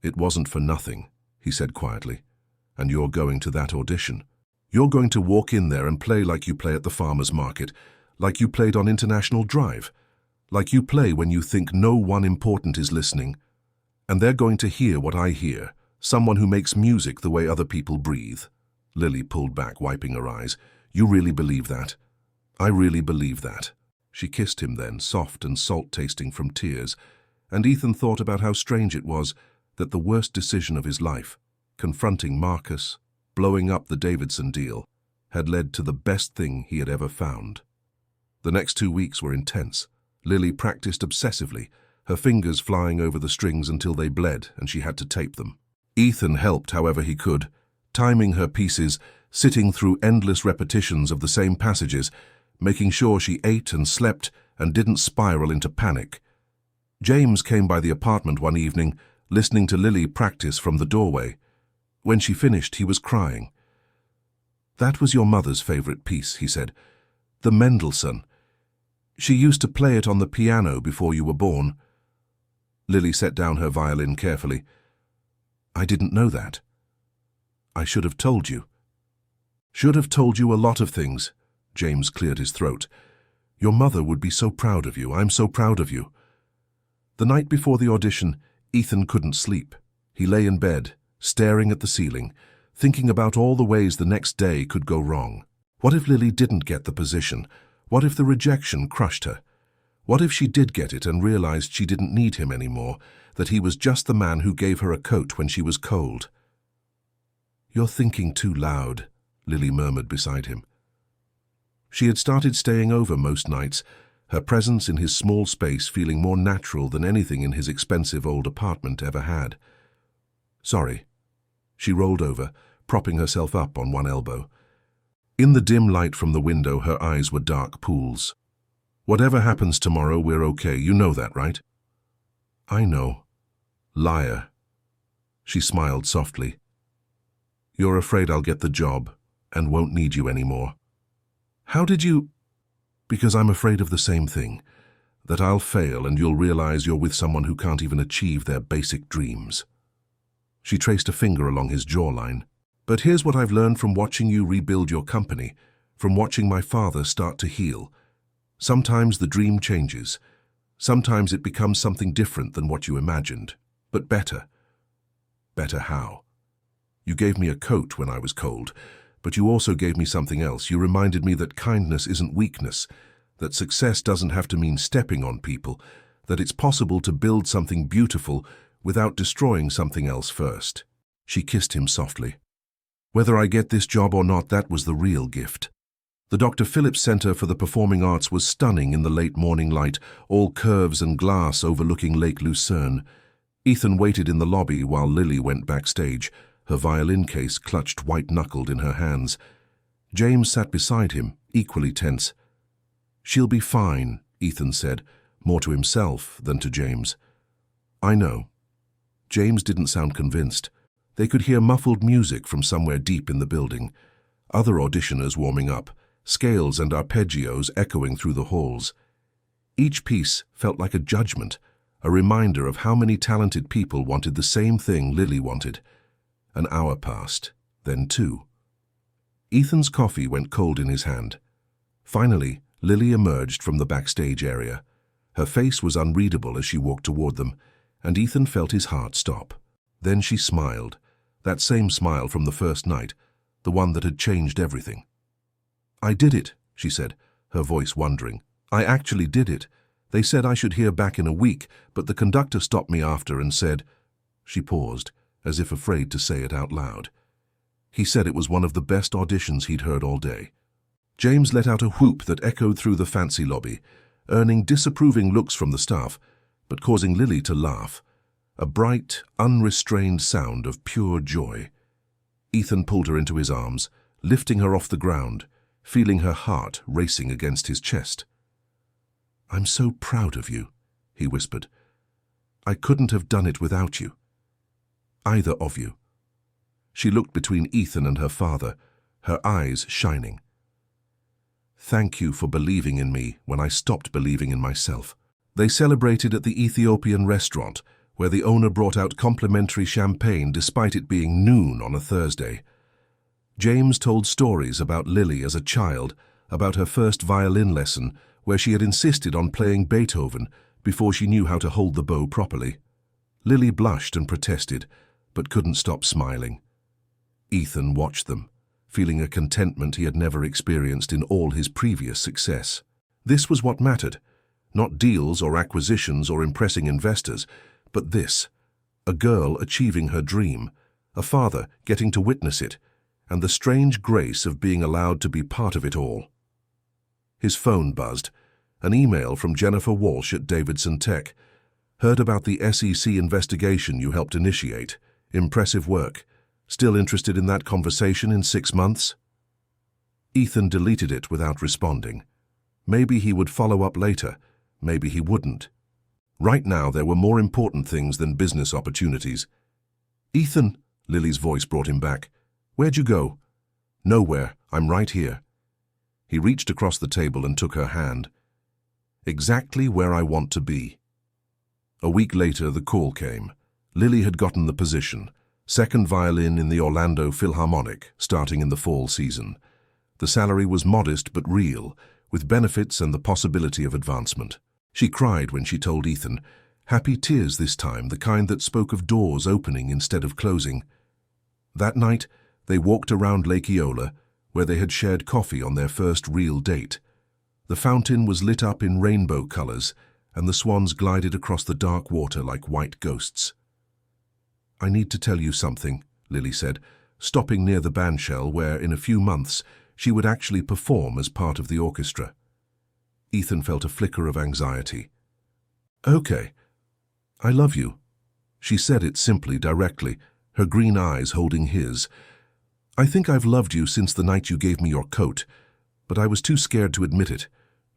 "It wasn't for nothing," he said quietly. "And you're going to that audition. You're going to walk in there and play like you play at the farmer's market, like you played on International Drive, like you play when you think no one important is listening. And they're going to hear what I hear, someone who makes music the way other people breathe." Lily pulled back, wiping her eyes. "You really believe that?" "I really believe that." She kissed him then, soft and salt-tasting from tears, and Ethan thought about how strange it was that the worst decision of his life, confronting Marcus, blowing up the Davidson deal, had led to the best thing he had ever found. The next 2 weeks were intense. Lily practiced obsessively, her fingers flying over the strings until they bled and she had to tape them. Ethan helped however he could, timing her pieces, sitting through endless repetitions of the same passages, making sure she ate and slept and didn't spiral into panic. James came by the apartment one evening, listening to Lily practice from the doorway. When she finished, he was crying. "That was your mother's favorite piece," he said. "The Mendelssohn. She used to play it on the piano before you were born." Lily set down her violin carefully. "I didn't know that. I should have told you." "Should have told you a lot of things." James cleared his throat. "Your mother would be so proud of you. I'm so proud of you." The night before the audition, Ethan couldn't sleep. He lay in bed, staring at the ceiling, thinking about all the ways the next day could go wrong. What if Lily didn't get the position? What if the rejection crushed her? What if she did get it and realized she didn't need him anymore, that he was just the man who gave her a coat when she was cold? "You're thinking too loud," Lily murmured beside him. She had started staying over most nights, her presence in his small space feeling more natural than anything in his expensive old apartment ever had. "Sorry." She rolled over, propping herself up on one elbow. In the dim light from the window, her eyes were dark pools. "Whatever happens tomorrow, we're okay. You know that, right?" "I know." "Liar." She smiled softly. "You're afraid I'll get the job and won't need you anymore." "How did you—" "Because I'm afraid of the same thing, that I'll fail and you'll realize you're with someone who can't even achieve their basic dreams." She traced a finger along his jawline. "But here's what I've learned from watching you rebuild your company, from watching my father start to heal. Sometimes the dream changes. Sometimes it becomes something different than what you imagined, but better." "Better how?" "You gave me a coat when I was cold, but you also gave me something else. You reminded me that kindness isn't weakness, that success doesn't have to mean stepping on people, that it's possible to build something beautiful without destroying something else first." She kissed him softly. "Whether I get this job or not, that was the real gift." The Dr. Phillips Center for the Performing Arts was stunning in the late morning light, all curves and glass overlooking Lake Lucerne. Ethan waited in the lobby while Lily went backstage, her violin case clutched white-knuckled in her hands. James sat beside him, equally tense. "She'll be fine," Ethan said, more to himself than to James. "I know." James didn't sound convinced. They could hear muffled music from somewhere deep in the building. Other auditioners warming up, scales and arpeggios echoing through the halls. Each piece felt like a judgment, a reminder of how many talented people wanted the same thing Lily wanted. An hour passed, then 2. Ethan's coffee went cold in his hand. Finally, Lily emerged from the backstage area. Her face was unreadable as she walked toward them, and Ethan felt his heart stop. Then she smiled, that same smile from the first night, the one that had changed everything. "I did it," she said, her voice wondering. "I actually did it. They said I should hear back in a week, but the conductor stopped me after and said—" She paused, as if afraid to say it out loud. "He said it was one of the best auditions he'd heard all day." James let out a whoop that echoed through the fancy lobby, earning disapproving looks from the staff, but causing Lily to laugh. A bright, unrestrained sound of pure joy. Ethan pulled her into his arms, lifting her off the ground, feeling her heart racing against his chest. "I'm so proud of you," he whispered. "I couldn't have done it without you. Either of you." She looked between Ethan and her father, her eyes shining. "Thank you for believing in me when I stopped believing in myself." They celebrated at the Ethiopian restaurant, where the owner brought out complimentary champagne despite it being noon on a Thursday. James told stories about Lily as a child, about her first violin lesson, where she had insisted on playing Beethoven before she knew how to hold the bow properly. Lily blushed and protested, but couldn't stop smiling. Ethan watched them, feeling a contentment he had never experienced in all his previous success. This was what mattered, not deals or acquisitions or impressing investors, but this, a girl achieving her dream, a father getting to witness it, and the strange grace of being allowed to be part of it all. His phone buzzed, an email from Jennifer Walsh at Davidson Tech. "Heard about the SEC investigation you helped initiate. Impressive work. Still interested in that conversation in 6 months?" Ethan deleted it without responding. Maybe he would follow up later, maybe he wouldn't. Right now there were more important things than business opportunities. "Ethan," Lily's voice brought him back. "Where'd you go?" "Nowhere. I'm right here." He reached across the table and took her hand. "Exactly where I want to be." A week later, the call came. Lily had gotten the position, second violin in the Orlando Philharmonic, starting in the fall season. The salary was modest but real, with benefits and the possibility of advancement. She cried when she told Ethan, happy tears this time, the kind that spoke of doors opening instead of closing. That night, They walked around Lake Eola, where they had shared coffee on their first real date. The fountain was lit up in rainbow colors, and the swans glided across the dark water like white ghosts. "I need to tell you something," Lily said, stopping near the bandshell where, in a few months, she would actually perform as part of the orchestra. Ethan felt a flicker of anxiety. "Okay. I love you." She said it simply, directly, her green eyes holding his. "I think I've loved you since the night you gave me your coat, but I was too scared to admit it,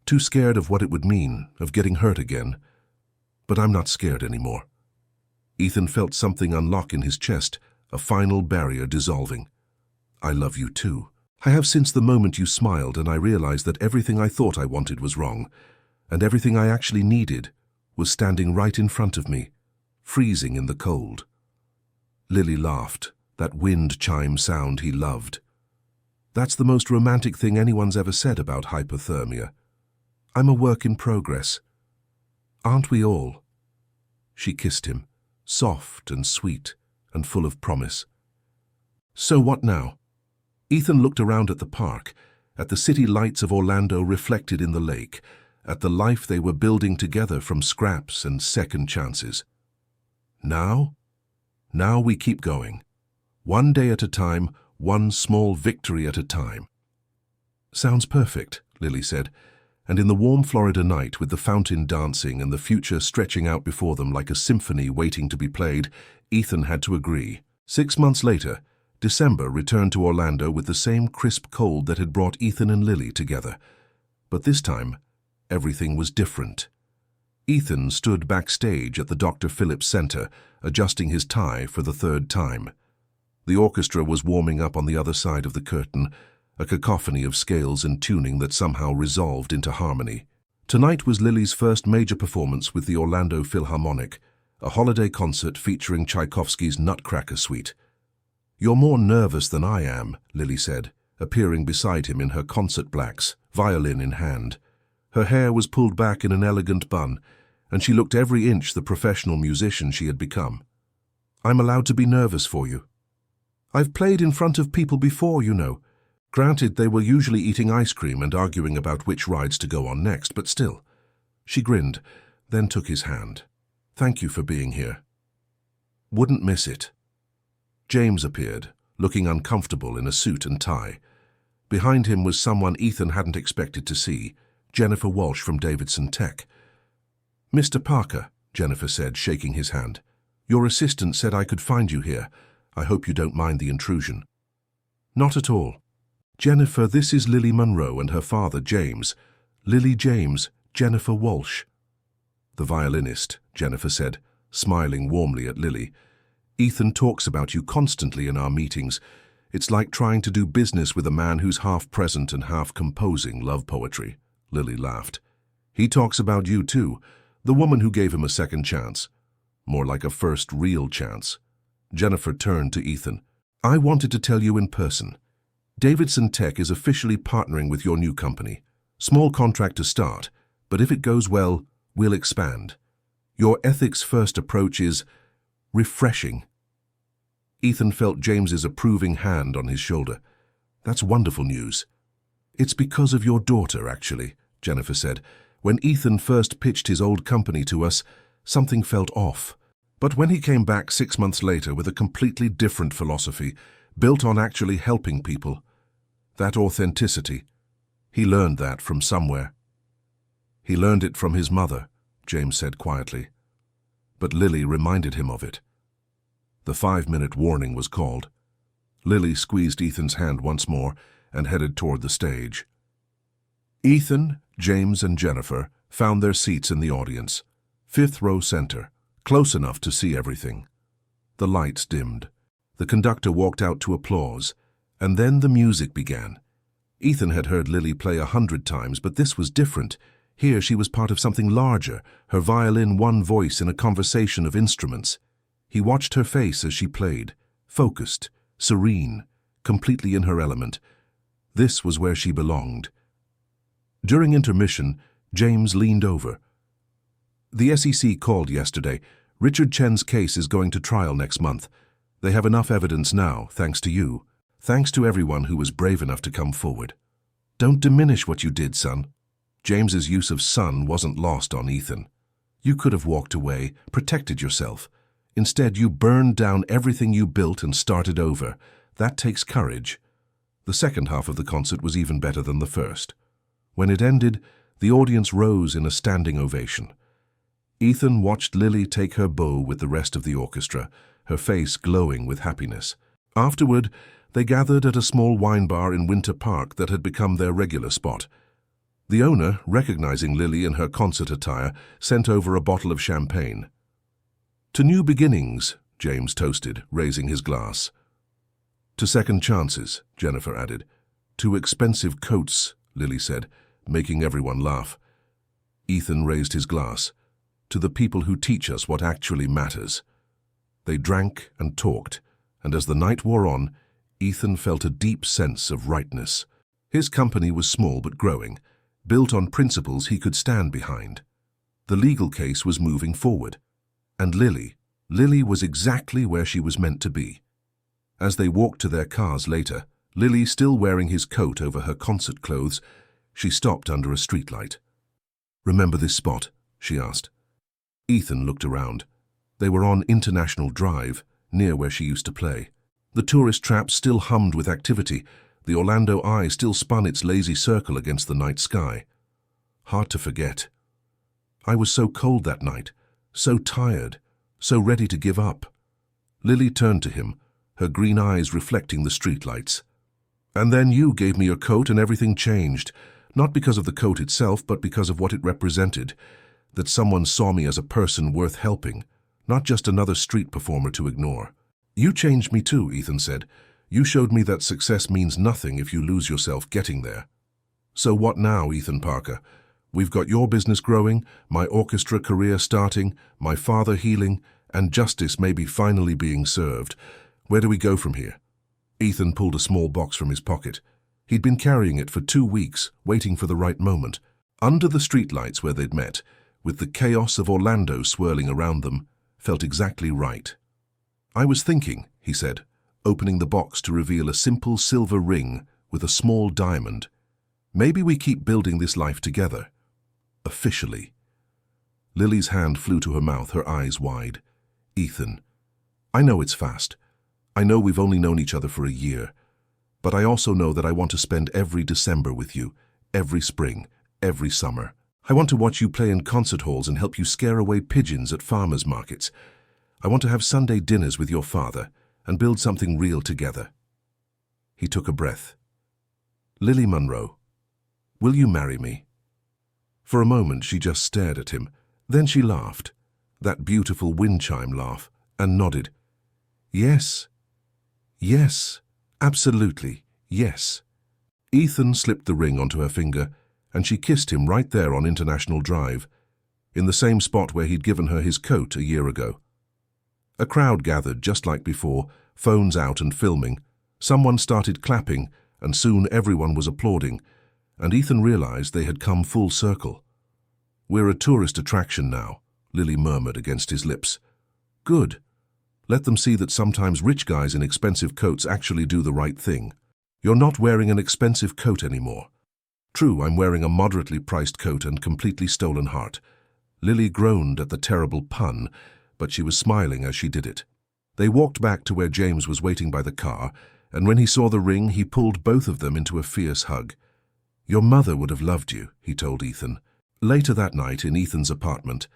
too scared of what it would mean, of getting hurt again. But I'm not scared anymore." Ethan felt something unlock in his chest, a final barrier dissolving. "I love you too. I have since the moment you smiled and I realized that everything I thought I wanted was wrong, and everything I actually needed was standing right in front of me, freezing in the cold." Lily laughed, that wind chime sound he loved. "That's the most romantic thing anyone's ever said about hypothermia. I'm a work in progress. Aren't we all?" She kissed him, soft and sweet and full of promise. "So what now?" Ethan looked around at the park, at the city lights of Orlando reflected in the lake, at the life they were building together from scraps and second chances. Now? Now we keep going. One day at a time, one small victory at a time. "Sounds perfect," Lily said, and in the warm Florida night with the fountain dancing and the future stretching out before them like a symphony waiting to be played, Ethan had to agree. 6 months later, December returned to Orlando with the same crisp cold that had brought Ethan and Lily together. But this time, everything was different. Ethan stood backstage at the Dr. Phillips Center, adjusting his tie for the 3rd time. The orchestra was warming up on the other side of the curtain, a cacophony of scales and tuning that somehow resolved into harmony. Tonight was Lily's first major performance with the Orlando Philharmonic, a holiday concert featuring Tchaikovsky's Nutcracker Suite. "You're more nervous than I am," Lily said, appearing beside him in her concert blacks, violin in hand. Her hair was pulled back in an elegant bun, and she looked every inch the professional musician she had become. "I'm allowed to be nervous for you. I've played in front of people before, you know. Granted, they were usually eating ice cream and arguing about which rides to go on next, but still." She grinned, then took his hand. "Thank you for being here. Wouldn't miss it." James appeared, looking uncomfortable in a suit and tie. Behind him was someone Ethan hadn't expected to see, Jennifer Walsh from Davidson Tech. "Mr. Parker," Jennifer said, shaking his hand. "Your assistant said I could find you here. I hope you don't mind the intrusion." "Not at all. Jennifer, this is Lily Monroe and her father, James. Lily James, Jennifer Walsh." "The violinist," Jennifer said, smiling warmly at Lily. "Ethan talks about you constantly in our meetings. It's like trying to do business with a man who's half present and half composing love poetry." Lily laughed. "He talks about you too, the woman who gave him a second chance. More like a first real chance." Jennifer turned to Ethan. "I wanted to tell you in person. Davidson Tech is officially partnering with your new company. Small contract to start, but if it goes well, we'll expand. Your ethics-first approach is refreshing." Ethan felt James's approving hand on his shoulder. "That's wonderful news." "It's because of your daughter, actually," Jennifer said. "When Ethan first pitched his old company to us, something felt off. But when he came back 6 months later with a completely different philosophy, built on actually helping people, that authenticity, he learned that from somewhere." "He learned it from his mother," James said quietly. But Lily reminded him of it. The 5-minute warning was called. Lily squeezed Ethan's hand once more and headed toward the stage. Ethan, James, and Jennifer found their seats in the audience, 5th row center, close enough to see everything. The lights dimmed. The conductor walked out to applause, and then the music began. Ethan had heard Lily play 100 times, but this was different. Here she was part of something larger, her violin one voice in a conversation of instruments. He watched her face as she played, focused, serene, completely in her element. This was where she belonged. During intermission, James leaned over. "The SEC called yesterday. Richard Chen's case is going to trial next month. They have enough evidence now, thanks to you. Thanks to everyone who was brave enough to come forward. Don't diminish what you did, son. James's use of son wasn't lost on Ethan. You could have walked away, protected yourself. Instead, you burned down everything you built and started over. That takes courage. The second half of the concert was even better than the first. When it ended, the audience rose in a standing ovation. Ethan watched Lily take her bow with the rest of the orchestra, her face glowing with happiness. Afterward, they gathered at a small wine bar in Winter Park that had become their regular spot. The owner, recognizing Lily in her concert attire, sent over a bottle of champagne. "To new beginnings," James toasted, raising his glass. "To second chances," Jennifer added. "To expensive coats," Lily said, making everyone laugh. Ethan raised his glass. "To the people who teach us what actually matters." They drank and talked, and as the night wore on, Ethan felt a deep sense of rightness. His company was small but growing, built on principles he could stand behind. The legal case was moving forward. And Lily was exactly where she was meant to be. As they walked to their cars later, Lily still wearing his coat over her concert clothes, she stopped under a streetlight. "Remember this spot?" she asked. Ethan looked around. They were on International Drive, near where she used to play. The tourist trap still hummed with activity. The Orlando Eye still spun its lazy circle against the night sky. Hard to forget. I was so cold that night, so tired, so ready to give up. Lily turned to him, her green eyes reflecting the streetlights. "And then you gave me your coat and everything changed, not because of the coat itself, but because of what it represented, that someone saw me as a person worth helping, not just another street performer to ignore." "You changed me too," Ethan said. "You showed me that success means nothing if you lose yourself getting there." "So what now, Ethan Parker? We've got your business growing, my orchestra career starting, my father healing, and justice maybe finally being served. Where do we go from here?" Ethan pulled a small box from his pocket. He'd been carrying it for 2 weeks, waiting for the right moment. Under the streetlights where they'd met, with the chaos of Orlando swirling around them, felt exactly right. "I was thinking," he said, opening the box to reveal a simple silver ring with a small diamond. "Maybe we keep building this life together. Officially." Lily's hand flew to her mouth, her eyes wide. "Ethan, I know it's fast. I know we've only known each other for a year. But I also know that I want to spend every December with you, every spring, every summer. I want to watch you play in concert halls and help you scare away pigeons at farmers' markets. I want to have Sunday dinners with your father and build something real together." He took a breath. "Lily Monroe, will you marry me?" For a moment she just stared at him. Then she laughed, that beautiful wind chime laugh, and nodded. "Yes. Yes. Absolutely. Yes." Ethan slipped the ring onto her finger, and she kissed him right there on International Drive, in the same spot where he'd given her his coat a year ago. A crowd gathered just like before, phones out and filming. Someone started clapping, and soon everyone was applauding, and Ethan realized they had come full circle. "We're a tourist attraction now," Lily murmured against his lips. "Good. Let them see that sometimes rich guys in expensive coats actually do the right thing. You're not wearing an expensive coat anymore." "True, I'm wearing a moderately priced coat and completely stolen heart." Lily groaned at the terrible pun, but she was smiling as she did it. They walked back to where James was waiting by the car, and when he saw the ring, he pulled both of them into a fierce hug. "Your mother would have loved you," he told Ethan. Later that night, in Ethan's apartment,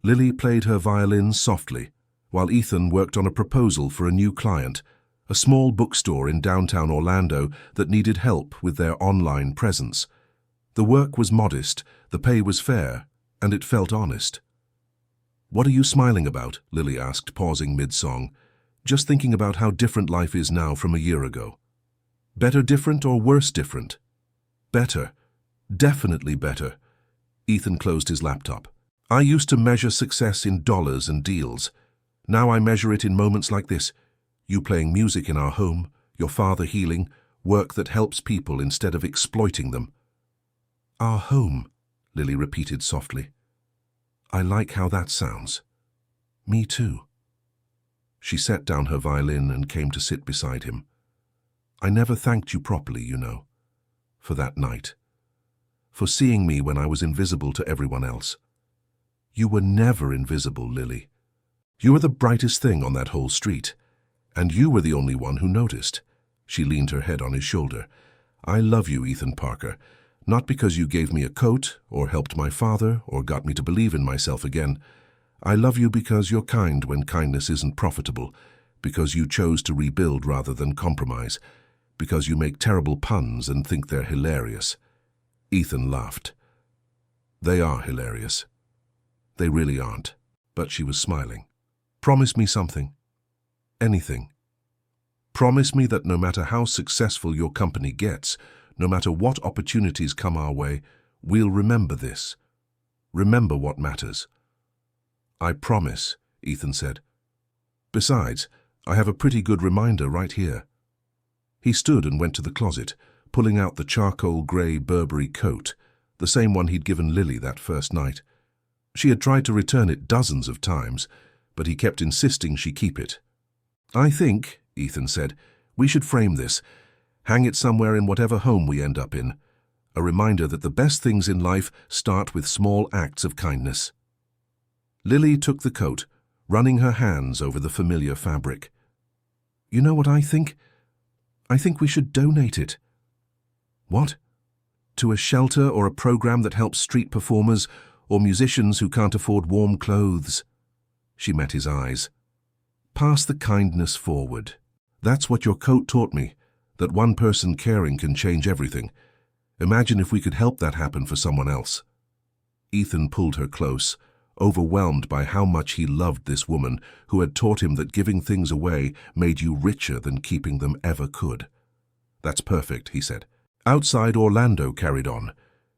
Lily played her violin softly, while Ethan worked on a proposal for a new client, a small bookstore in downtown Orlando that needed help with their online presence. The work was modest, the pay was fair, and it felt honest. "What are you smiling about?" Lily asked, pausing mid-song. "Just thinking about how different life is now from a year ago." "Better different or worse different?" "Better. Definitely better." Ethan closed his laptop. "I used to measure success in dollars and deals. Now I measure it in moments like this. You playing music in our home, your father healing, work that helps people instead of exploiting them." "Our home," Lily repeated softly. "I like how that sounds." "Me too." She set down her violin and came to sit beside him. I never thanked you properly, you know, for that night, for seeing me when I was invisible to everyone else. You were never invisible, Lily. You were the brightest thing on that whole street, and you were the only one who noticed. She leaned her head on his shoulder. I love you, Ethan Parker, not because you gave me a coat, or helped my father, or got me to believe in myself again. I love you because you're kind when kindness isn't profitable, because you chose to rebuild rather than compromise, because you make terrible puns and think they're hilarious. Ethan laughed. They are hilarious. They really aren't. But she was smiling. Promise me something. Anything. Promise me that no matter how successful your company gets, no matter what opportunities come our way, we'll remember this. Remember what matters. I promise, Ethan said. Besides, I have a pretty good reminder right here. He stood and went to the closet, pulling out the charcoal grey Burberry coat, the same one he'd given Lily that first night. She had tried to return it dozens of times, but he kept insisting she keep it. I think, Ethan said, we should frame this, hang it somewhere in whatever home we end up in. A reminder that the best things in life start with small acts of kindness. Lily took the coat, running her hands over the familiar fabric. You know what I think? I think we should donate it. What? To a shelter or a program that helps street performers or musicians who can't afford warm clothes. She met his eyes. Pass the kindness forward. That's what your coat taught me, that one person caring can change everything. Imagine if we could help that happen for someone else. Ethan pulled her close, overwhelmed by how much he loved this woman who had taught him that giving things away made you richer than keeping them ever could. That's perfect, he said. Outside, Orlando carried on.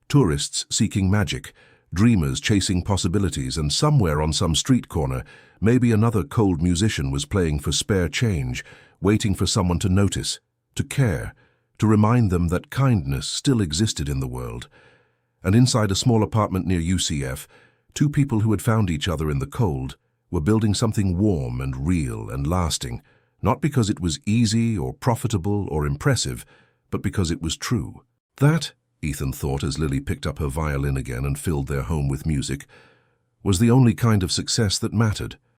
Tourists seeking magic, dreamers chasing possibilities, and somewhere on some street corner, maybe another cold musician was playing for spare change, waiting for someone to notice, to care, to remind them that kindness still existed in the world. And inside a small apartment near UCF, two people who had found each other in the cold were building something warm and real and lasting, not because it was easy or profitable or impressive, but because it was true. That, Ethan thought as Lily picked up her violin again and filled their home with music, was the only kind of success that mattered.